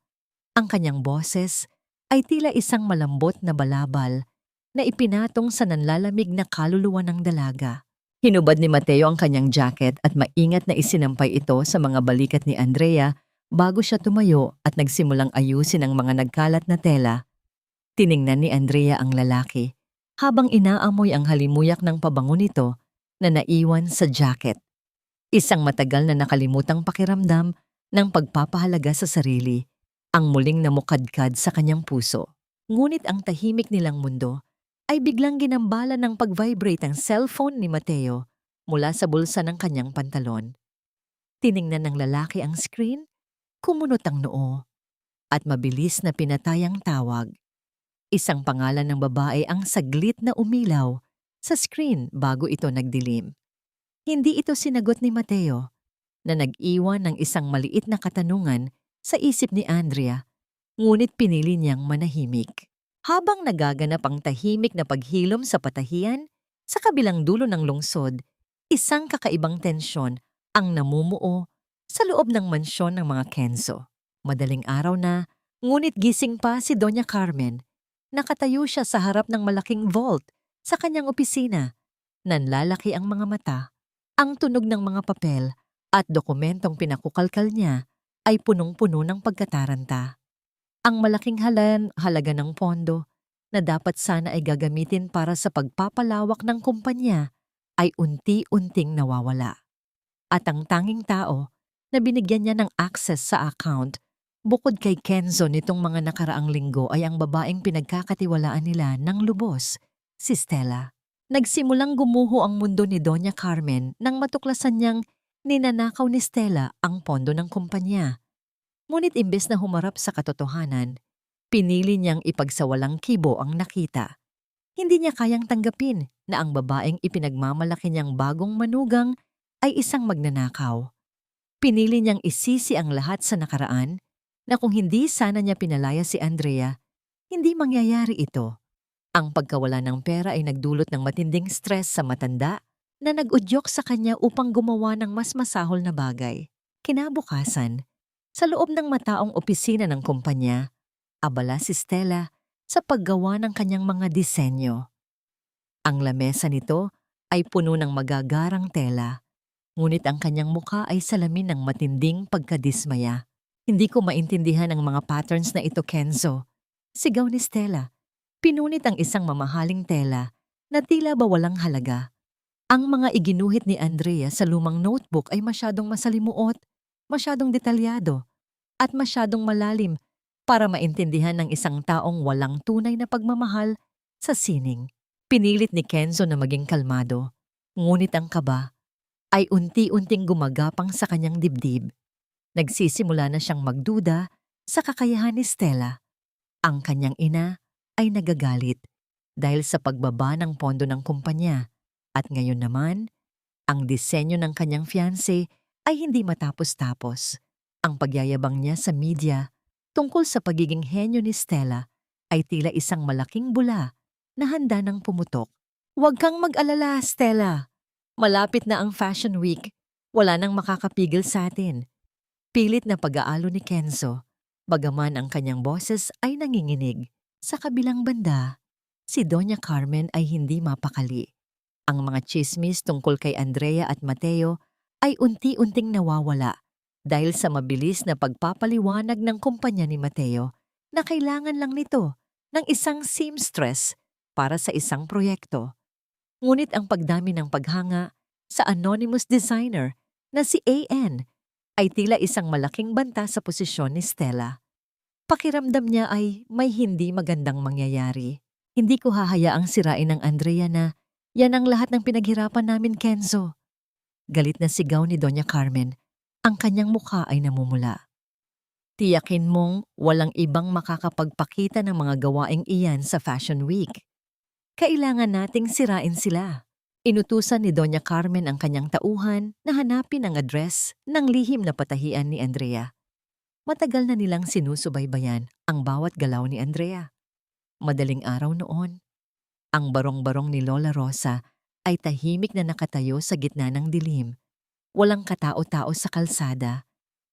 Ang kanyang boses ay tila isang malambot na balabal na ipinatong sa nanlalamig na kaluluwa ng dalaga. Hinubad ni Mateo ang kanyang jacket at maingat na isinampay ito sa mga balikat ni Andrea bago siya tumayo at nagsimulang ayusin ang mga nagkalat na tela. Tiningnan ni Andrea ang lalaki habang inaamoy ang halimuyak ng pabango nito na naiwan sa jacket. Isang matagal na nakalimutang pakiramdam ng pagpapahalaga sa sarili ang muling namukadkad sa kanyang puso. Ngunit ang tahimik nilang mundo ay biglang ginambala ng pag-vibrate ang cellphone ni Mateo mula sa bulsa ng kanyang pantalon. Tiningnan ng lalaki ang screen, kumunot ang noo, at mabilis na pinatay ang tawag. Isang pangalan ng babae ang saglit na umilaw sa screen bago ito nagdilim. Hindi ito sinagot ni Mateo na nag-iwan ng isang maliit na katanungan sa isip ni Andrea, ngunit pinili niyang manahimik. Habang nagaganap ang tahimik na paghilom sa patahian, sa kabilang dulo ng lungsod, isang kakaibang tensyon ang namumuo sa loob ng mansyon ng mga Kenzo. Madaling araw na, ngunit gising pa si Doña Carmen. Nakatayo siya sa harap ng malaking vault sa kanyang opisina. Nanlalaki ang mga mata. Ang tunog ng mga papel at dokumentong pinakukalkal niya ay punong-puno ng pagkataranta. Ang malaking halaga ng pondo na dapat sana ay gagamitin para sa pagpapalawak ng kumpanya ay unti-unting nawawala. At ang tanging tao na binigyan niya ng access sa account bukod kay Kenzo nitong mga nakaraang linggo ay ang babaeng pinagkakatiwalaan nila ng lubos, si Stella. Nagsimulang gumuho ang mundo ni Doña Carmen nang matuklasan niyang ninanakaw ni Stella ang pondo ng kumpanya. Ngunit imbes na humarap sa katotohanan, pinili niyang ipagsawalang kibo ang nakita. Hindi niya kayang tanggapin na ang babaeng ipinagmamalaki niyang bagong manugang ay isang magnanakaw. Pinili niyang isisi ang lahat sa nakaraan na kung hindi sana niya pinalaya si Andrea, hindi mangyayari ito. Ang pagkawala ng pera ay nagdulot ng matinding stress sa matanda na nag-udyok sa kanya upang gumawa ng mas masahol na bagay. Kinabukasan, sa loob ng mataong opisina ng kumpanya, abala si Stella sa paggawa ng kanyang mga disenyo. Ang lamesa nito ay puno ng magagarang tela, ngunit ang kanyang mukha ay salamin ng matinding pagkadismaya. Hindi ko maintindihan ang mga patterns na ito, Kenzo. Sigaw ni Stella. Pinunit ang isang mamahaling tela na tila ba walang halaga. Ang mga iginuhit ni Andrea sa lumang notebook ay masyadong masalimuot, masyadong detalyado, at masyadong malalim para maintindihan ng isang taong walang tunay na pagmamahal sa sining. Pinilit ni Kenzo na maging kalmado, ngunit ang kaba ay unti-unting gumagapang sa kanyang dibdib. Nagsisimula na siyang magduda sa kakayahan ni Stella. Ang kanyang ina ay nagagalit dahil sa pagbaba ng pondo ng kumpanya at ngayon naman, ang disenyo ng kanyang fiancé ay hindi matapos-tapos. Ang pagyayabang niya sa media tungkol sa pagiging henyo ni Stella ay tila isang malaking bula na handa ng pumutok. Huwag kang mag-alala, Stella. Malapit na ang Fashion Week. Wala nang makakapigil sa atin. Pilit na pag-aalo ni Kenzo, bagaman ang kanyang boses ay nanginginig. Sa kabilang banda, si Doña Carmen ay hindi mapakali. Ang mga chismis tungkol kay Andrea at Mateo ay unti-unting nawawala dahil sa mabilis na pagpapaliwanag ng kumpanya ni Mateo na kailangan lang nito ng isang seamstress para sa isang proyekto. Ngunit ang pagdami ng paghanga sa anonymous designer na si AN ay tila isang malaking banta sa posisyon ni Stella. Pakiramdam niya ay may hindi magandang mangyayari. Hindi ko hahayaang sirain ng Andrea na yan ang lahat ng pinaghirapan namin, Kenzo. Galit na sigaw ni Doña Carmen. Ang kanyang mukha ay namumula. Tiyakin mong walang ibang makakapagpakita ng mga gawaing iyan sa Fashion Week. Kailangan nating sirain sila. Inutusan ni Doña Carmen ang kanyang tauhan na hanapin ang address ng lihim na patahian ni Andrea. Matagal na nilang sinusubaybayan ang bawat galaw ni Andrea. Madaling araw noon, ang barong-barong ni Lola Rosa ay tahimik na nakatayo sa gitna ng dilim. Walang katao-tao sa kalsada.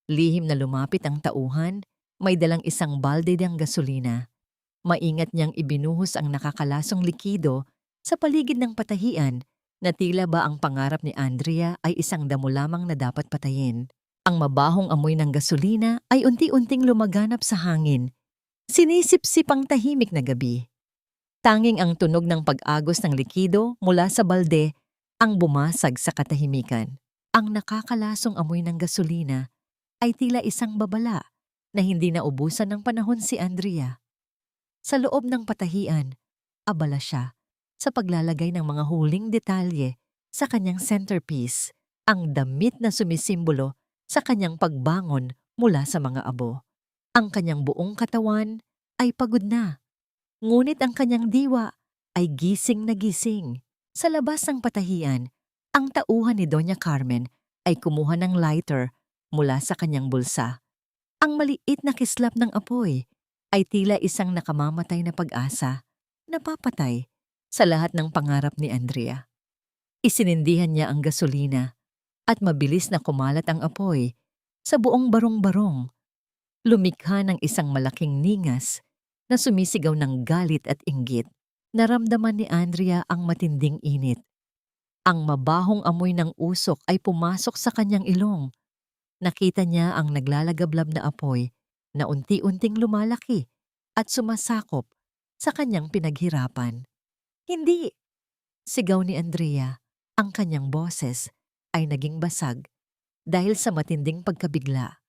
Lihim na lumapit ang tauhan, may dalang isang balde ng gasolina. Maingat niyang ibinuhos ang nakakalasong likido sa paligid ng patahian na tila ba ang pangarap ni Andrea ay isang damo lamang na dapat patayin. Ang mabahong amoy ng gasolina ay unti-unting lumaganap sa hangin. Sinisip-sip ang tahimik na gabi. Tanging ang tunog ng pag-agos ng likido mula sa balde ang bumasag sa katahimikan. Ang nakakalasong amoy ng gasolina ay tila isang babala na hindi naubusan ng panahon si Andrea. Sa loob ng patahian, abala siya sa paglalagay ng mga huling detalye sa kanyang centerpiece, ang damit na sumisimbolo sa kanyang pagbangon mula sa mga abo. Ang kanyang buong katawan ay pagod na, ngunit ang kanyang diwa ay gising na gising. Sa labas ng patahian, ang tauhan ni Doña Carmen ay kumuha ng lighter mula sa kanyang bulsa. Ang maliit na kislap ng apoy ay tila isang nakamamatay na pag-asa, napapatay sa lahat ng pangarap ni Andrea. Isinindihan niya ang gasolina at mabilis na kumalat ang apoy sa buong barong-barong. Lumikha ng isang malaking ningas na sumisigaw ng galit at inggit. Naramdaman ni Andrea ang matinding init. Ang mabahong amoy ng usok ay pumasok sa kanyang ilong. Nakita niya ang naglalagablab na apoy na unti-unting lumalaki at sumasakop sa kanyang pinaghirapan. Hindi! Sigaw ni Andrea. Ang kanyang boses ay naging basag dahil sa matinding pagkabigla.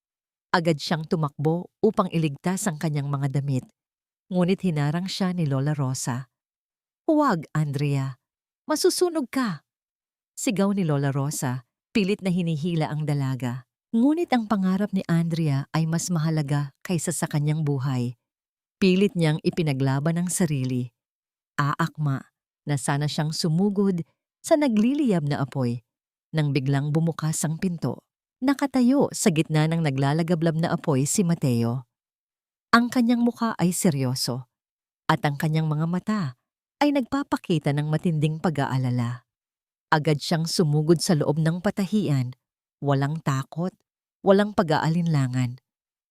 Agad siyang tumakbo upang iligtas ang kanyang mga damit. Ngunit hinarang siya ni Lola Rosa. "Huwag, Andrea. Masusunog ka!" Sigaw ni Lola Rosa, pilit na hinihila ang dalaga. Ngunit ang pangarap ni Andrea ay mas mahalaga kaysa sa kanyang buhay. Pilit niyang ipinaglaban ang sarili. Aakma na sana siyang sumugod sa nagliliyab na apoy nang biglang bumukas ang pinto. Nakatayo sa gitna ng naglalagablab na apoy si Mateo. Ang kanyang muka ay seryoso at ang kanyang mga mata ay nagpapakita ng matinding pag-aalala. Agad siyang sumugod sa loob ng patahian, walang takot, walang pag-aalinlangan.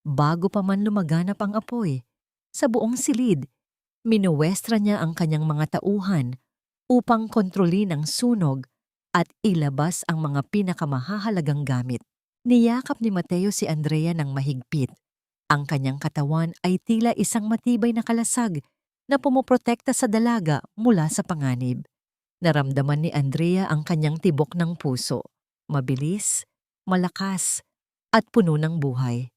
Bago pa man lumaganap ang apoy, sa buong silid, minuwestra niya ang kanyang mga tauhan upang kontrolin ang sunog at ilabas ang mga pinakamahahalagang gamit. Niyakap ni Mateo si Andrea ng mahigpit. Ang kanyang katawan ay tila isang matibay na kalasag na pumoprotekta sa dalaga mula sa panganib. Naramdaman ni Andrea ang kanyang tibok ng puso. Mabilis, malakas, at puno ng buhay.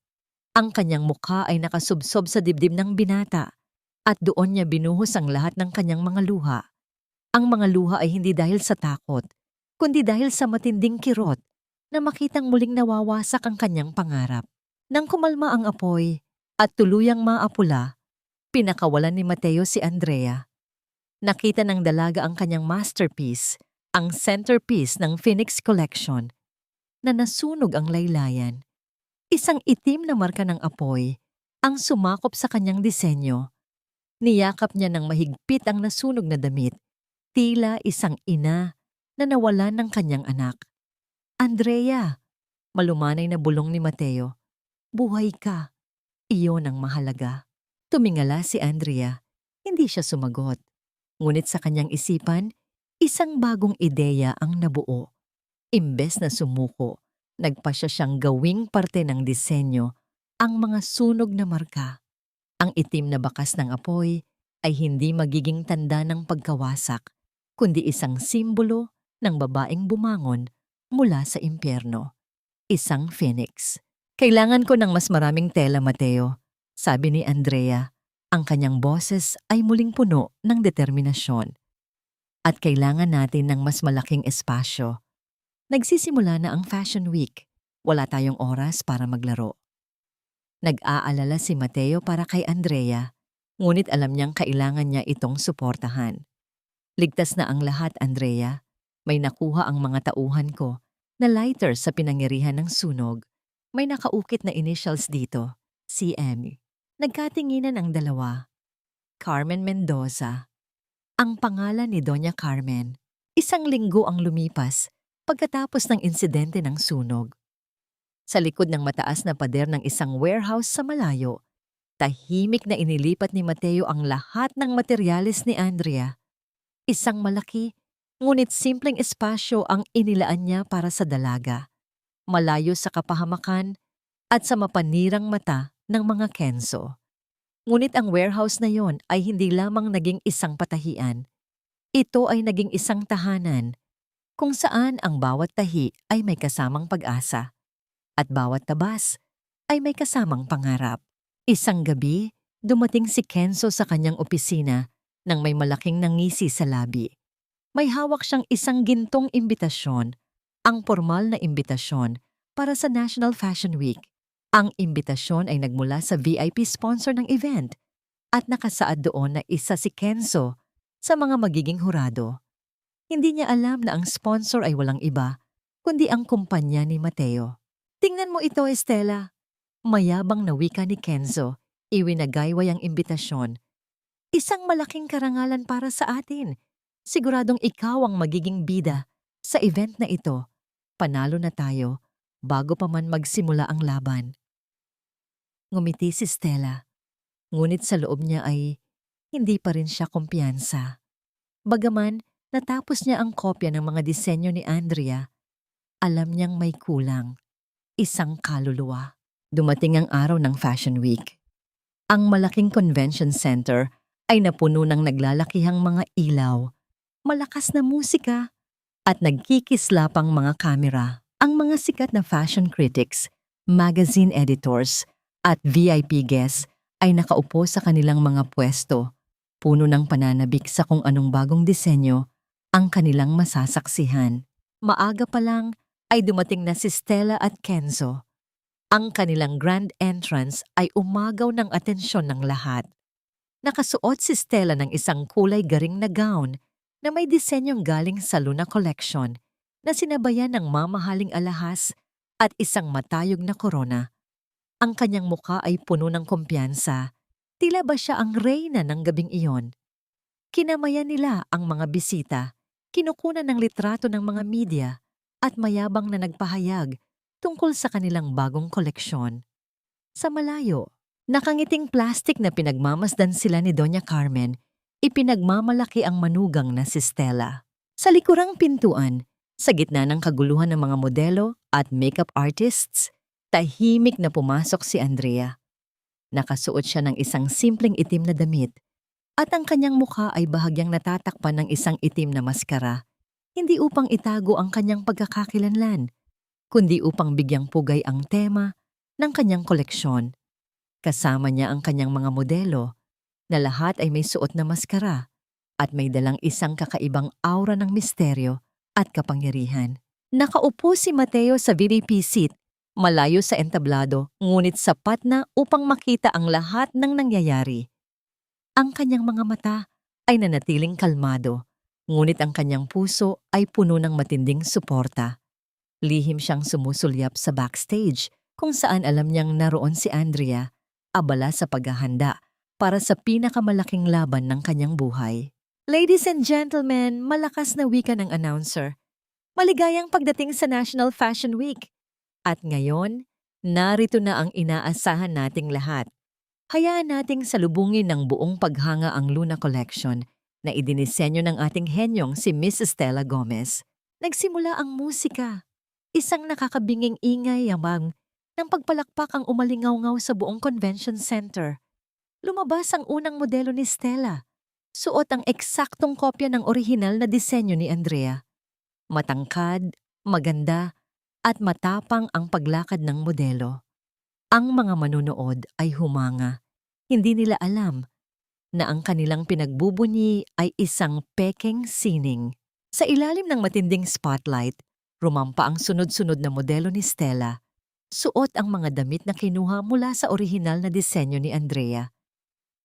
Ang kanyang mukha ay nakasubsob sa dibdib ng binata at doon niya binuhos ang lahat ng kanyang mga luha. Ang mga luha ay hindi dahil sa takot, kundi dahil sa matinding kirot na makitang muling nawawasak ang kanyang pangarap. Nang kumalma ang apoy at tuluyang maapula, pinakawalan ni Mateo si Andrea. Nakita ng dalaga ang kanyang masterpiece, ang centerpiece ng Phoenix Collection, na nasunog ang laylayan. Isang itim na marka ng apoy ang sumakop sa kanyang disenyo. Niyakap niya ng mahigpit ang nasunog na damit, tila isang ina na nawalan ng kanyang anak. "Andrea!" Malumanay na bulong ni Mateo. "Buhay ka. Iyon ang mahalaga." Tumingala si Andrea. Hindi siya sumagot. Ngunit sa kanyang isipan, isang bagong ideya ang nabuo. Imbes na sumuko, nagpasya siyang gawing parte ng disenyo ang mga sunog na marka. Ang itim na bakas ng apoy ay hindi magiging tanda ng pagkawasak, kundi isang simbolo ng babaeng bumangon mula sa impyerno. Isang phoenix. "Kailangan ko ng mas maraming tela, Mateo," sabi ni Andrea. Ang kanyang boses ay muling puno ng determinasyon. "At kailangan natin ng mas malaking espasyo. Nagsisimula na ang Fashion Week. Wala tayong oras para maglaro." Nag-aalala si Mateo para kay Andrea, ngunit alam niyang kailangan niya itong suportahan. Ligtas na ang lahat, Andrea. May nakuha ang mga tauhan ko na lighter sa pinangyarihan ng sunog. May nakaukit na initials dito, CM. Nagkatinginan ang dalawa. Carmen Mendoza. Ang pangalan ni Doña Carmen. Isang linggo ang lumipas pagkatapos ng insidente ng sunog. Sa likod ng mataas na pader ng isang warehouse sa malayo, tahimik na inilipat ni Mateo ang lahat ng materyales ni Andrea. Isang malaki, ngunit simpleng espasyo ang inilaan niya para sa dalaga, malayo sa kapahamakan at sa mapanirang mata ng mga Kenzo. Ngunit ang warehouse na yon ay hindi lamang naging isang patahian. Ito ay naging isang tahanan kung saan ang bawat tahi ay may kasamang pag-asa at bawat tabas ay may kasamang pangarap. Isang gabi, dumating si Kenzo sa kanyang opisina nang may malaking nangisi sa labi. May hawak siyang isang gintong imbitasyon, ang formal na imbitasyon para sa National Fashion Week. Ang imbitasyon ay nagmula sa VIP sponsor ng event at nakasaad doon na isa si Kenzo sa mga magiging hurado. Hindi niya alam na ang sponsor ay walang iba, kundi ang kumpanya ni Mateo. Tingnan mo ito, Estela. Mayabang na wika ni Kenzo, iwinagayway ang imbitasyon. Isang malaking karangalan para sa atin. Siguradong ikaw ang magiging bida sa event na ito. Panalo na tayo bago pa man magsimula ang laban. Ngumiti si Stella, ngunit sa loob niya ay hindi pa rin siya kumpiyansa. Bagaman natapos niya ang kopya ng mga disenyo ni Andrea, alam niyang may kulang, isang kaluluwa. Dumating ang araw ng Fashion Week. Ang malaking convention center ay napuno ng naglalakihang mga ilaw, malakas na musika, at nagkikislapang mga kamera. Ang mga sikat na fashion critics, magazine editors, at VIP guests ay nakaupo sa kanilang mga pwesto, puno ng pananabik sa kung anong bagong disenyo ang kanilang masasaksihan. Maaga pa lang ay dumating na si Stella at Kenzo. Ang kanilang grand entrance ay umagaw ng atensyon ng lahat. Nakasuot si Stella ng isang kulay garing na gown na may disenyong galing sa Luna Collection na sinabayan ng mamahaling alahas at isang matayog na korona. Ang kanyang muka ay puno ng kumpiyansa. Tila ba siya ang reyna ng gabing iyon? Kinamayan nila ang mga bisita, kinukunan ng litrato ng mga media, at mayabang na nagpahayag tungkol sa kanilang bagong koleksyon. Sa malayo, nakangiting plastik na pinagmamasdan sila ni Doña Carmen, ipinagmamalaki ang manugang na si Stella. Sa likurang pintuan, sa gitna ng kaguluhan ng mga modelo at makeup artists, tahimik na pumasok si Andrea. Nakasuot siya ng isang simpleng itim na damit at ang kanyang mukha ay bahagyang natatakpan ng isang itim na maskara, hindi upang itago ang kanyang pagkakakilanlan, kundi upang bigyang pugay ang tema ng kanyang koleksyon. Kasama niya ang kanyang mga modelo na lahat ay may suot na maskara at may dalang isang kakaibang aura ng misteryo at kapangyarihan. Nakaupo si Mateo sa VIP seat, malayo sa entablado, ngunit sapat na upang makita ang lahat ng nangyayari. Ang kanyang mga mata ay nanatiling kalmado, ngunit ang kanyang puso ay puno ng matinding suporta. Lihim siyang sumusulyap sa backstage kung saan alam niyang naroon si Andrea, abala sa paghahanda para sa pinakamalaking laban ng kanyang buhay. Ladies and gentlemen, malakas na wika ng announcer. Maligayang pagdating sa National Fashion Week. At ngayon, narito na ang inaasahan nating lahat. Hayaan nating salubungin ng buong paghanga ang Luna Collection na idinisenyo ng ating henyong si Miss Stella Gomez. Nagsimula ang musika. Isang nakakabinging ingay yamang ng pagpalakpak ang umalingaw-ngaw sa buong convention center. Lumabas ang unang modelo ni Stella. Suot ang eksaktong kopya ng orihinal na disenyo ni Andrea. Matangkad, maganda, at matapang ang paglakad ng modelo. Ang mga manunood ay humanga. Hindi nila alam na ang kanilang pinagbubunyi ay isang pekeng sining. Sa ilalim ng matinding spotlight, rumampa ang sunod-sunod na modelo ni Stella. Suot ang mga damit na kinuha mula sa orihinal na disenyo ni Andrea.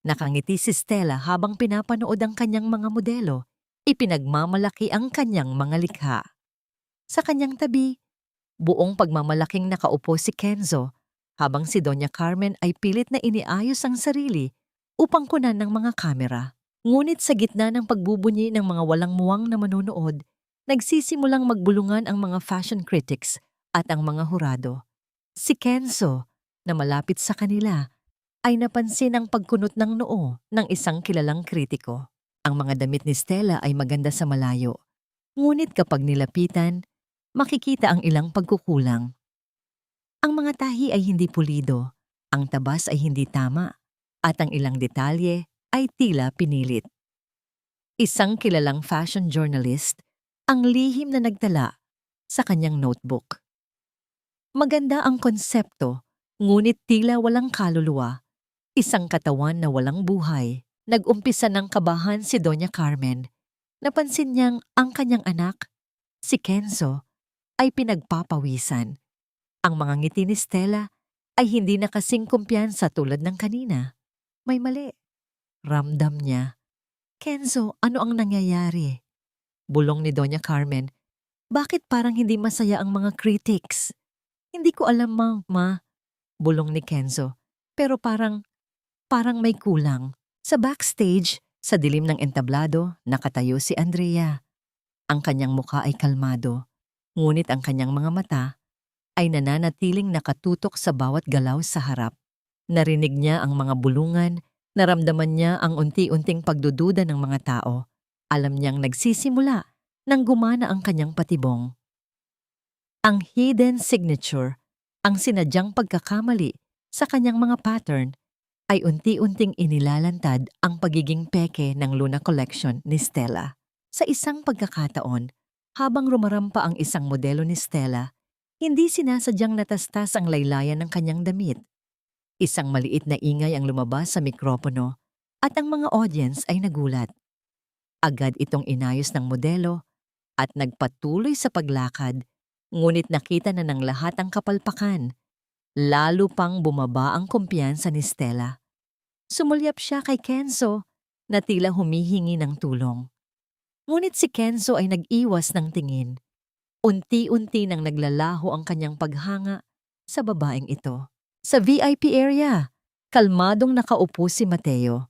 Nakangiti si Stella habang pinapanood ang kanyang mga modelo. Ipinagmamalaki ang kanyang mga likha. Sa kanyang tabi, buong pagmamalaking nakaupo si Kenzo, habang si Doña Carmen ay pilit na iniayos ang sarili upang kunan ng mga kamera. Ngunit sa gitna ng pagbubunyi ng mga walang muwang na manonood, nagsisimulang magbulungan ang mga fashion critics at ang mga hurado. Si Kenzo, na malapit sa kanila, ay napansin ang pagkunot ng noo ng isang kilalang kritiko. Ang mga damit ni Stella ay maganda sa malayo, ngunit kapag nilapitan, makikita ang ilang pagkukulang. Ang mga tahi ay hindi pulido, ang tabas ay hindi tama, at ang ilang detalye ay tila pinilit. Isang kilalang fashion journalist ang lihim na nagtala sa kanyang notebook. Maganda ang konsepto, ngunit tila walang kaluluwa. Isang katawan na walang buhay. Nag-umpisa ng kabahan si Doña Carmen. Napansin niyang ang kanyang anak, si Kenzo, ay pinagpapawisan. Ang mga ngiti ni Stella ay hindi na kasing kumpiyansa tulad ng kanina. May mali. Ramdam niya. Kenzo, ano ang nangyayari? Bulong ni Doña Carmen. Bakit parang hindi masaya ang mga critics? Hindi ko alam, ma. Bulong ni Kenzo. Pero parang may kulang. Sa backstage, sa dilim ng entablado, nakatayo si Andrea. Ang kanyang mukha ay kalmado, ngunit ang kanyang mga mata ay nananatiling nakatutok sa bawat galaw sa harap. Narinig niya ang mga bulungan, naramdaman niya ang unti-unting pagdududa ng mga tao. Alam niyang nagsisimula nang gumana ang kanyang patibong. Ang hidden signature, ang sinadyang pagkakamali sa kanyang mga pattern, ay unti-unting inilalantad ang pagiging peke ng Luna Collection ni Stella. Sa isang pagkakataon, habang rumarampa ang isang modelo ni Stella, hindi sinasadyang natastas ang laylayan ng kanyang damit. Isang maliit na ingay ang lumabas sa mikropono at ang mga audience ay nagulat. Agad itong inayos ng modelo at nagpatuloy sa paglakad, ngunit nakita na ng lahat ang kapalpakan. Lalo pang bumaba ang kumpiyansa ni Stella. Sumulyap siya kay Kenzo na tila humihingi ng tulong. Ngunit si Kenzo ay nag-iwas ng tingin. Unti-unti nang naglalaho ang kanyang paghanga sa babaeng ito. Sa VIP area, kalmadong nakaupo si Mateo.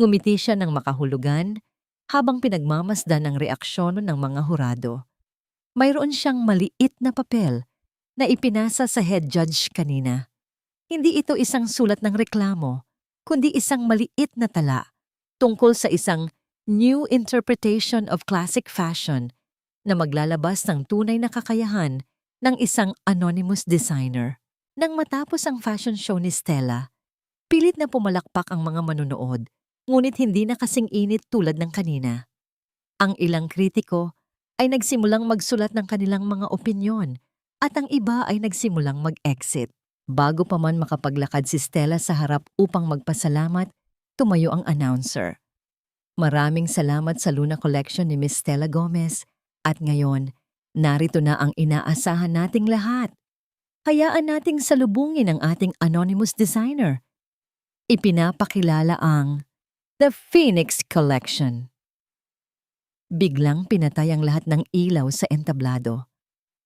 Ngumiti siya ng makahulugan habang pinagmamasdan ang reaksyon ng mga hurado. Mayroon siyang maliit na papel na ipinasa sa head judge kanina. Hindi ito isang sulat ng reklamo, kundi isang maliit na tala tungkol sa isang new interpretation of classic fashion na maglalabas ng tunay na kakayahan ng isang anonymous designer. Nang matapos ang fashion show ni Stella, pilit na pumalakpak ang mga manunood, ngunit hindi na kasing init tulad ng kanina. Ang ilang kritiko ay nagsimulang magsulat ng kanilang mga opinyon at ang iba ay nagsimulang mag-exit. Bago pa man makapaglakad si Stella sa harap upang magpasalamat, tumayo ang announcer. Maraming salamat sa Luna Collection ni Miss Stella Gomez at ngayon, narito na ang inaasahan nating lahat. Hayaan nating salubungin ang ating anonymous designer. Ipinapakilala ang The Phoenix Collection. Biglang pinatay ang lahat ng ilaw sa entablado.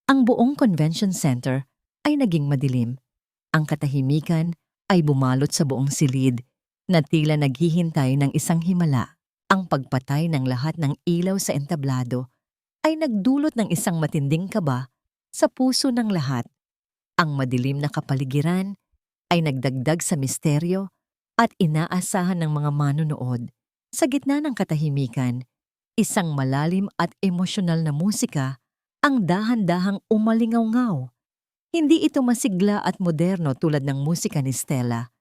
Ang buong convention center ay naging madilim. Ang katahimikan ay bumalot sa buong silid na tila naghihintay ng isang himala. Ang pagpatay ng lahat ng ilaw sa entablado ay nagdulot ng isang matinding kaba sa puso ng lahat. Ang madilim na kapaligiran ay nagdagdag sa misteryo at inaasahan ng mga manunood. Sa gitna ng katahimikan, isang malalim at emosyonal na musika ang dahan-dahang umalingaw-ngaw. Hindi ito masigla at moderno tulad ng musika ni Stella,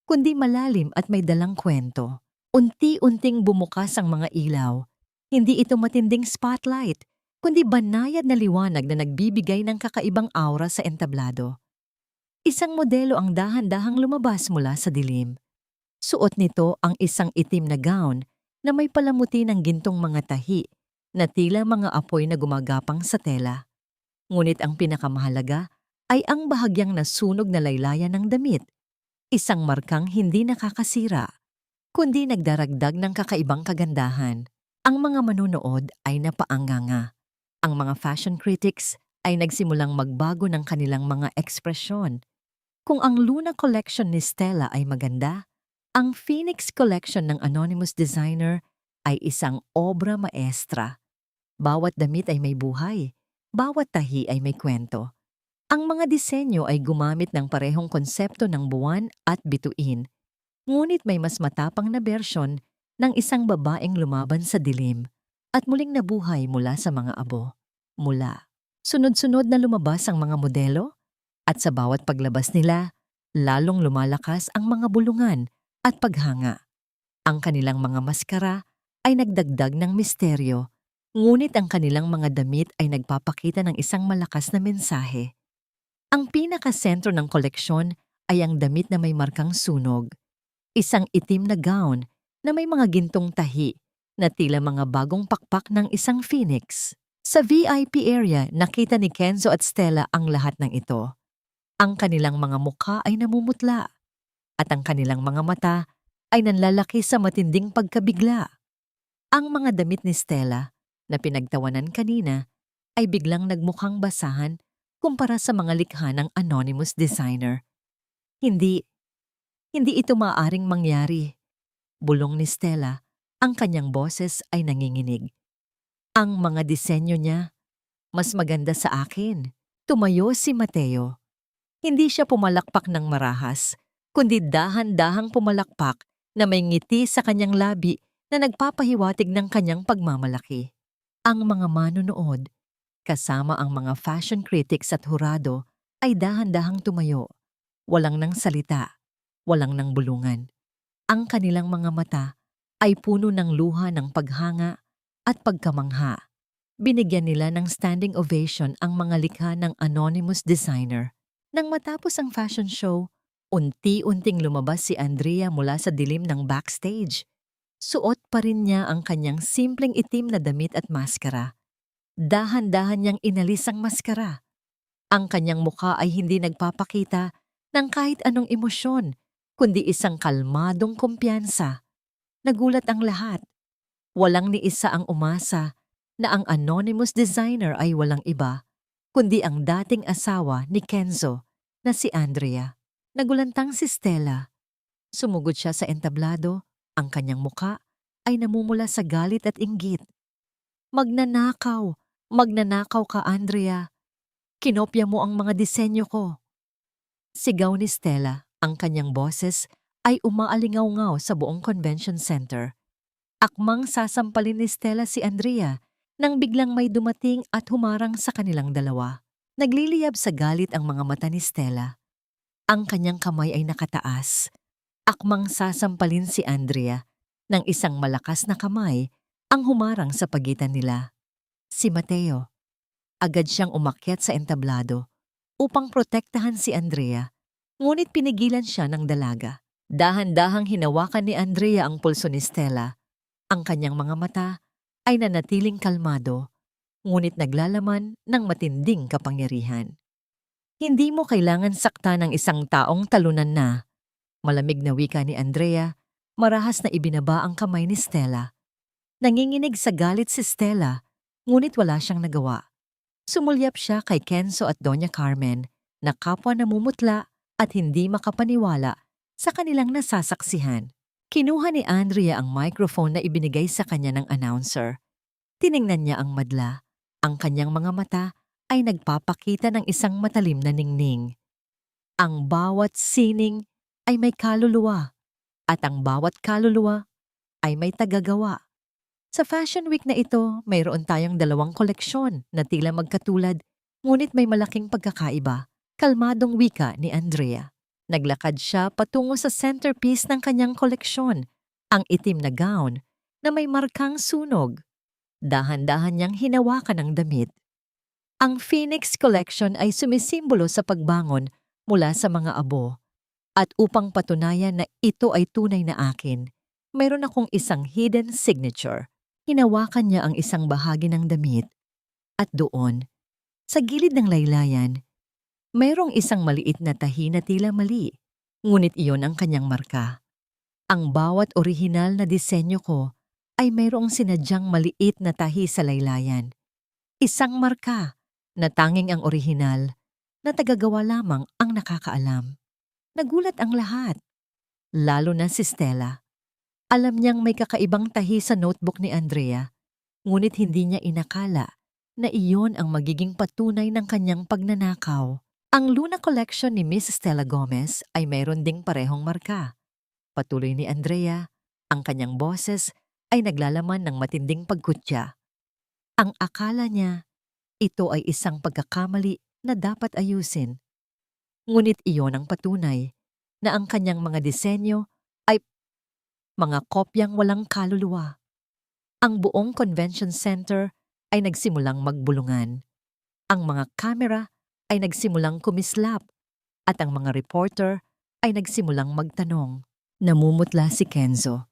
kundi malalim at may dalang kwento. Unti-unting bumukas ang mga ilaw. Hindi ito matinding spotlight, kundi banayad na liwanag na nagbibigay ng kakaibang aura sa entablado. Isang modelo ang dahan-dahang lumabas mula sa dilim. Suot nito ang isang itim na gown na may palamuti ng gintong mga tahi na tila mga apoy na gumagapang sa tela. Ngunit ang pinakamahalaga ay ang bahagyang nasunog na laylayan ng damit, isang markang hindi nakakasira, kundi nagdaragdag ng kakaibang kagandahan. Ang mga manunood ay napaanganga. Ang mga fashion critics ay nagsimulang magbago ng kanilang mga ekspresyon. Kung ang Luna Collection ni Stella ay maganda, ang Phoenix Collection ng anonymous designer ay isang obra maestra. Bawat damit ay may buhay, bawat tahi ay may kwento. Ang mga disenyo ay gumamit ng parehong konsepto ng buwan at bituin, ngunit may mas matapang na bersyon ng isang babaeng lumaban sa dilim at muling nabuhay mula sa mga abo. Sunod-sunod na lumabas ang mga modelo at sa bawat paglabas nila, lalong lumalakas ang mga bulungan at paghanga. Ang kanilang mga maskara ay nagdagdag ng misteryo, ngunit ang kanilang mga damit ay nagpapakita ng isang malakas na mensahe. Ang pinakasentro ng koleksyon ay ang damit na may markang sunog. Isang itim na gown na may mga gintong tahi na tila mga bagong pakpak ng isang phoenix. Sa VIP area, nakita ni Kenzo at Stella ang lahat ng ito. Ang kanilang mga mukha ay namumutla at ang kanilang mga mata ay nanlalaki sa matinding pagkabigla. Ang mga damit ni Stella na pinagtawanan kanina ay biglang nagmukhang basahan kumpara sa mga likha ng anonymous designer. Hindi ito maaaring mangyari. Bulong ni Stella, ang kanyang boses ay nanginginig. Ang mga disenyo niya, mas maganda sa akin. Tumayo si Mateo. Hindi siya pumalakpak ng marahas, kundi dahan-dahang pumalakpak na may ngiti sa kanyang labi na nagpapahiwatig ng kanyang pagmamalaki. Ang mga manunood, kasama ang mga fashion critics at hurado, ay dahan-dahang tumayo. Walang nang salita, walang nang bulungan. Ang kanilang mga mata ay puno ng luha ng paghanga at pagkamangha. Binigyan nila ng standing ovation ang mga likha ng anonymous designer. Nang matapos ang fashion show, unti-unting lumabas si Andrea mula sa dilim ng backstage. Suot pa rin niya ang kanyang simpleng itim na damit at maskara. Dahan-dahan niyang inalis ang maskara. Ang kanyang mukha ay hindi nagpapakita ng kahit anong emosyon, kundi isang kalmadong kumpiyansa. Nagulat ang lahat. Walang ni isa ang umasa na ang anonymous designer ay walang iba, kundi ang dating asawa ni Kenzo na si Andrea. Nagulantang si Stella. Sumugod siya sa entablado, ang kanyang muka ay namumula sa galit at inggit. Magnanakaw! Magnanakaw ka, Andrea! Kinopya mo ang mga disenyo ko! Sigaw ni Stella, ang kanyang boses ay umaalingaw-ngaw sa buong convention center. Akmang sasampalin ni Stella si Andrea nang biglang may dumating at humarang sa kanilang dalawa. Nagliliyab sa galit ang mga mata ni Stella. Ang kanyang kamay ay nakataas. Akmang sasampalin si Andrea nang isang malakas na kamay ang humarang sa pagitan nila. Si Mateo. Agad siyang umakyat sa entablado upang protektahan si Andrea, ngunit pinigilan siya ng dalaga. Dahan-dahang hinawakan ni Andrea ang pulso ni Stella. Ang kanyang mga mata ay nanatiling kalmado, ngunit naglalaman ng matinding kapangyarihan. Hindi mo kailangan saktan ng isang taong talunan na. Malamig na wika ni Andrea, marahas na ibinaba ang kamay ni Stella. Nanginginig sa galit si Stella, ngunit wala siyang nagawa. Sumulyap siya kay Kenzo at Doña Carmen na kapwa namumutla at hindi makapaniwala sa kanilang nasasaksihan. Kinuha ni Andrea ang microphone na ibinigay sa kanya ng announcer. Tiningnan niya ang madla. Ang kanyang mga mata ay nagpapakita ng isang matalim na ningning. Ang bawat sining ay may kaluluwa at ang bawat kaluluwa ay may tagagawa. Sa Fashion Week na ito, mayroon tayong 2 koleksyon na tila magkatulad, ngunit may malaking pagkakaiba. Kalmadong wika ni Andrea. Naglakad siya patungo sa centerpiece ng kanyang koleksyon, ang itim na gown na may markang sunog. Dahan-dahan niyang hinawakan ang damit. Ang Phoenix Collection ay sumisimbolo sa pagbangon mula sa mga abo. At upang patunayan na ito ay tunay na akin, mayroon akong isang hidden signature. Hinawakan niya ang isang bahagi ng damit. At doon, sa gilid ng laylayan, Mayroong isang maliit na tahi na tila mali, ngunit iyon ang kanyang marka. Ang bawat orihinal na disenyo ko ay mayroong sinadyang maliit na tahi sa laylayan. Isang marka na tanging ang orihinal na tagagawa lamang ang nakakaalam. Nagulat ang lahat, lalo na si Stella. Alam niyang may kakaibang tahi sa notebook ni Andrea, ngunit hindi niya inakala na iyon ang magiging patunay ng kanyang pagnanakaw. Ang Luna Collection ni Miss Stella Gomez ay mayroon ding parehong marka. Patuloy ni Andrea, ang kanyang boses ay naglalaman ng matinding pagkutya. Ang akala niya, ito ay isang pagkakamali na dapat ayusin. Ngunit iyon ang patunay na ang kanyang mga disenyo ay mga kopyang walang kaluluwa. Ang buong convention center ay nagsimulang magbulungan. Ang mga kamera ay nagsimulang kumislap at ang mga reporter ay nagsimulang magtanong. Namumutla si Kenzo.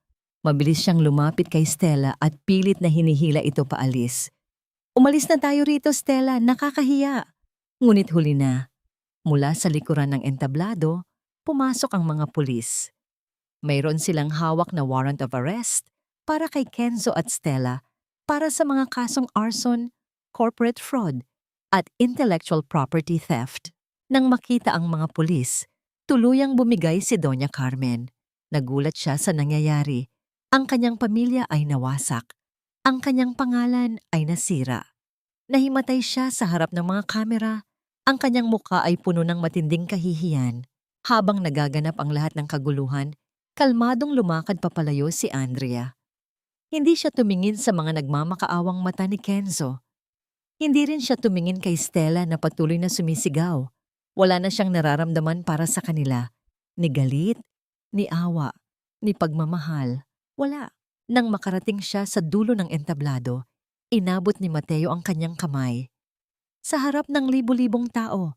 Mabilis siyang lumapit kay Stella at pilit na hinihila ito paalis. Umalis na tayo rito, Stella. Nakakahiya. Ngunit huli na. Mula sa likuran ng entablado, pumasok ang mga pulis. Mayroon silang hawak na warrant of arrest para kay Kenzo at Stella para sa mga kasong arson, corporate fraud, at intellectual property theft. Nang makita ang mga pulis, tuluyang bumigay si Doña Carmen. Nagulat siya sa nangyayari. Ang kanyang pamilya ay nawasak. Ang kanyang pangalan ay nasira. Nahimatay siya sa harap ng mga kamera. Ang kanyang mukha ay puno ng matinding kahihiyan. Habang nagaganap ang lahat ng kaguluhan, kalmadong lumakad papalayo si Andrea. Hindi siya tumingin sa mga nagmamakaawang mata ni Kenzo. Hindi rin siya tumingin kay Stella na patuloy na sumisigaw. Wala na siyang nararamdaman para sa kanila. Ni galit, ni awa, ni pagmamahal. Wala. Nang makarating siya sa dulo ng entablado, inabot ni Mateo ang kanyang kamay. Sa harap ng libu-libong tao,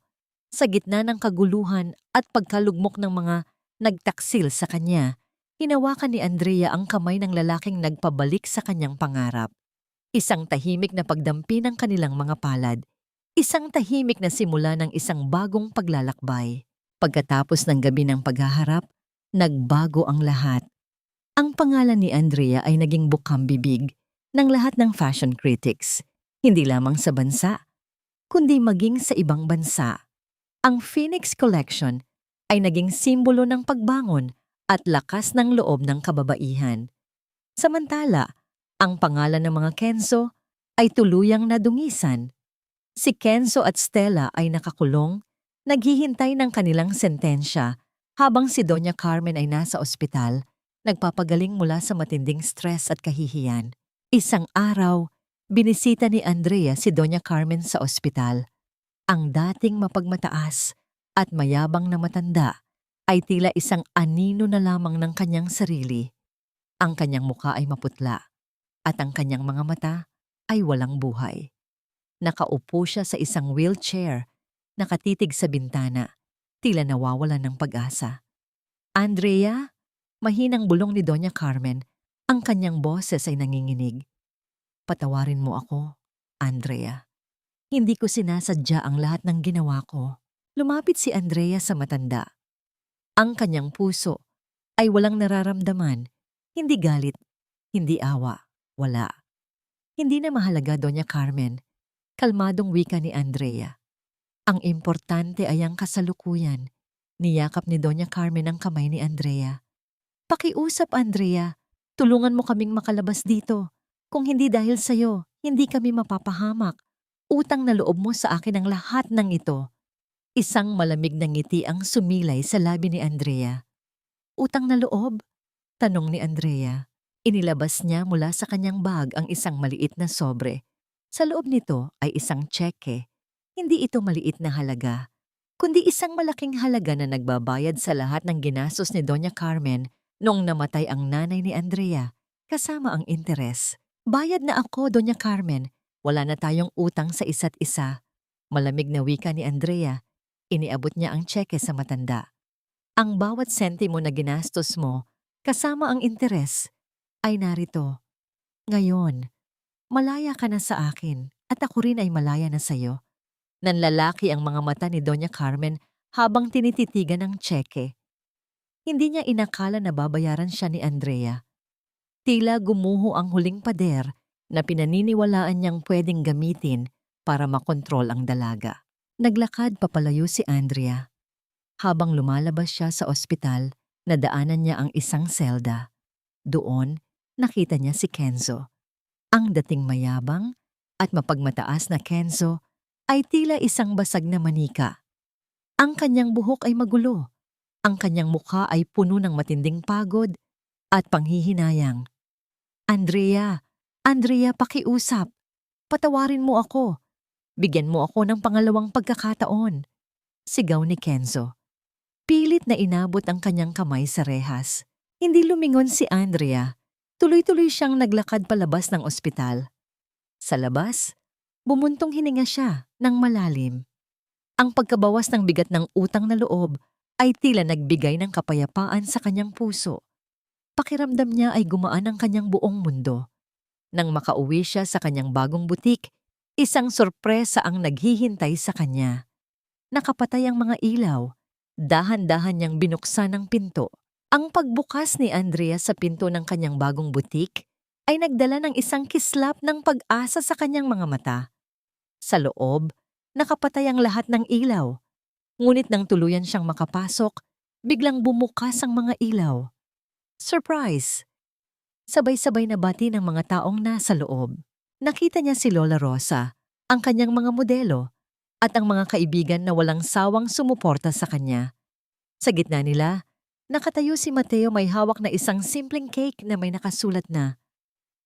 sa gitna ng kaguluhan at pagkalugmok ng mga nagtaksil sa kanya, hinawakan ni Andrea ang kamay ng lalaking nagpabalik sa kanyang pangarap. Isang tahimik na pagdampi ng kanilang mga palad. Isang tahimik na simula ng isang bagong paglalakbay. Pagkatapos ng gabi ng paghaharap, nagbago ang lahat. Ang pangalan ni Andrea ay naging bukambibig ng lahat ng fashion critics. Hindi lamang sa bansa, kundi maging sa ibang bansa. Ang Phoenix Collection ay naging simbolo ng pagbangon at lakas ng loob ng kababaihan. Samantala, ang pangalan ng mga Kenzo ay tuluyang nadungisan. Si Kenzo at Stella ay nakakulong, naghihintay ng kanilang sentensya habang si Doña Carmen ay nasa ospital, nagpapagaling mula sa matinding stress at kahihiyan. Isang araw, binisita ni Andrea si Doña Carmen sa ospital. Ang dating mapagmataas at mayabang na matanda ay tila isang anino na lamang ng kanyang sarili. Ang kanyang mukha ay maputla. At ang kanyang mga mata ay walang buhay. Nakaupo siya sa isang wheelchair, nakatitig sa bintana, tila nawawalan ng pag-asa. Andrea, mahinang bulong ni Doña Carmen, ang kanyang boses ay nanginginig. Patawarin mo ako, Andrea. Hindi ko sinasadya ang lahat ng ginawa ko. Lumapit si Andrea sa matanda. Ang kanyang puso ay walang nararamdaman, hindi galit, hindi awa. Wala. Hindi na mahalaga, Doña Carmen. Kalmadong wika ni Andrea. Ang importante ay ang kasalukuyan. Niyakap ni Doña Carmen ang kamay ni Andrea. Pakiusap, Andrea. Tulungan mo kaming makalabas dito. Kung hindi dahil sa'yo, hindi kami mapapahamak. Utang na loob mo sa akin ang lahat ng ito. Isang malamig na ngiti ang sumilay sa labi ni Andrea. Utang na loob? Tanong ni Andrea. Inilabas niya mula sa kanyang bag ang isang maliit na sobre. Sa loob nito ay isang tseke. Hindi ito maliit na halaga, kundi isang malaking halaga na nagbabayad sa lahat ng ginastos ni Doña Carmen noong namatay ang nanay ni Andrea, kasama ang interes. Bayad na ako, Doña Carmen. Wala na tayong utang sa isa't isa. Malamig na wika ni Andrea. Iniabot niya ang tseke sa matanda. Ang bawat sentimo na ginastos mo, kasama ang interes, ay narito. Ngayon, malaya ka na sa akin at ako rin ay malaya na sa'yo. Nanlalaki ang mga mata ni Doña Carmen habang tinititigan ang tseke. Hindi niya inakala na babayaran siya ni Andrea. Tila gumuho ang huling pader na pinaniniwalaan niyang pwedeng gamitin para makontrol ang dalaga. Naglakad papalayo si Andrea. Habang lumalabas siya sa ospital, nadaanan niya ang isang selda. Doon, nakita niya si Kenzo. Ang dating mayabang at mapagmataas na Kenzo ay tila isang basag na manika. Ang kanyang buhok ay magulo. Ang kanyang mukha ay puno ng matinding pagod at panghihinayang. Andrea, Andrea, pakiusap. Patawarin mo ako. Bigyan mo ako ng pangalawang pagkakataon. Sigaw ni Kenzo. Pilit na inabot ang kanyang kamay sa rehas. Hindi lumingon si Andrea. Tuloy-tuloy siyang naglakad palabas ng ospital. Sa labas, bumuntong hininga siya ng malalim. Ang pagkabawas ng bigat ng utang na loob ay tila nagbigay ng kapayapaan sa kanyang puso. Pakiramdam niya ay gumaan ang kanyang buong mundo. Nang makauwi siya sa kanyang bagong butik, isang sorpresa ang naghihintay sa kanya. Nakapatay ang mga ilaw. Dahan-dahan niyang binuksan ang pinto. Ang pagbukas ni Andrea sa pinto ng kanyang bagong butik ay nagdala ng isang kislap ng pag-asa sa kanyang mga mata. Sa loob, nakapatay ang lahat ng ilaw. Ngunit nang tuluyan siyang makapasok, biglang bumukas ang mga ilaw. Surprise! Sabay-sabay na bati ng mga taong nasa loob. Nakita niya si Lola Rosa, ang kanyang mga modelo, at ang mga kaibigan na walang sawang sumuporta sa kanya. Sa gitna nila, nakatayo si Mateo may hawak na isang simpleng cake na may nakasulat na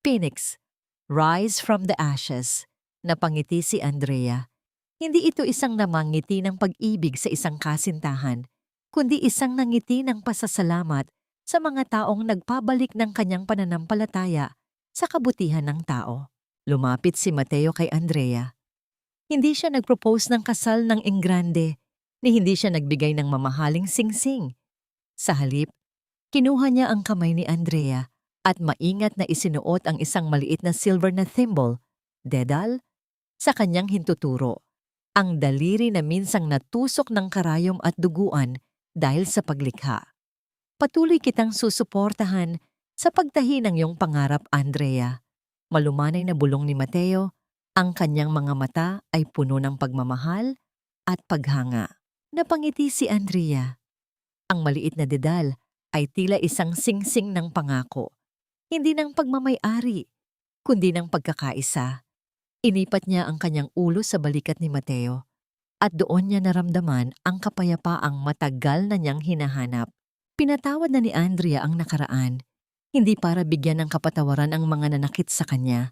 Phoenix, Rise from the Ashes. Napangiti si Andrea. Hindi ito isang namangiti ng pag-ibig sa isang kasintahan, kundi isang nangiti ng pasasalamat sa mga taong nagpabalik ng kanyang pananampalataya sa kabutihan ng tao. Lumapit si Mateo kay Andrea. Hindi siya nagpropose ng kasal ng enggrande, ni hindi siya nagbigay ng mamahaling singsing. Sa halip, kinuha niya ang kamay ni Andrea at maingat na isinuot ang isang maliit na silver na thimble, dedal, sa kanyang hintuturo. Ang daliri na minsang natusok ng karayom at duguan dahil sa paglikha. Patuloy kitang susuportahan sa pagtahi ng iyong pangarap, Andrea. Malumanay na bulong ni Mateo. Ang kanyang mga mata ay puno ng pagmamahal at paghanga. Napangiti si Andrea. Ang maliit na dedal ay tila isang singsing ng pangako. Hindi ng pagmamay-ari, kundi ng pagkakaisa. Inipat niya ang kanyang ulo sa balikat ni Mateo at doon niya naramdaman ang kapayapaang matagal na niyang hinahanap. Pinatawad na ni Andrea ang nakaraan, hindi para bigyan ng kapatawaran ang mga nanakit sa kanya,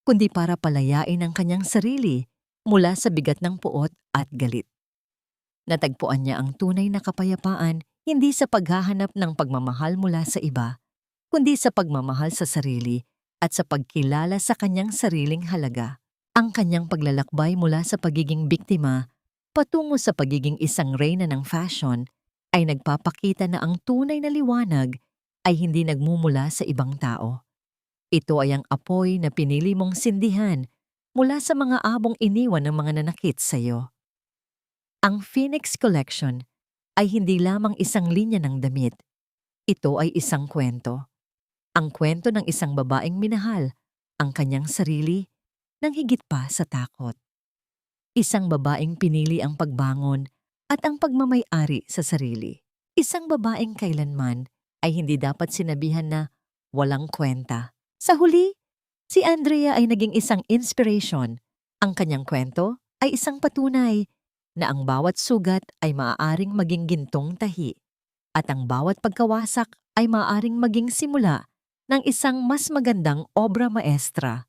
kundi para palayain ang kanyang sarili mula sa bigat ng puot at galit. Natagpuan niya ang tunay na kapayapaan hindi sa paghahanap ng pagmamahal mula sa iba, kundi sa pagmamahal sa sarili at sa pagkilala sa kanyang sariling halaga. Ang kanyang paglalakbay mula sa pagiging biktima patungo sa pagiging isang reyna ng fashion ay nagpapakita na ang tunay na liwanag ay hindi nagmumula sa ibang tao. Ito ay ang apoy na pinili mong sindihan mula sa mga abong iniwan ng mga nanakit sa iyo. Ang Phoenix Collection ay hindi lamang isang linya ng damit. Ito ay isang kwento. Ang kwento ng isang babaeng minahal ang kanyang sarili nang higit pa sa takot. Isang babaeng pinili ang pagbangon at ang pagmamay-ari sa sarili. Isang babaeng kailanman ay hindi dapat sinabihan na walang kwenta. Sa huli, si Andrea ay naging isang inspiration. Ang kanyang kwento ay isang patunay na ang bawat sugat ay maaaring maging gintong tahi at ang bawat pagkawasak ay maaaring maging simula ng isang mas magandang obra maestra.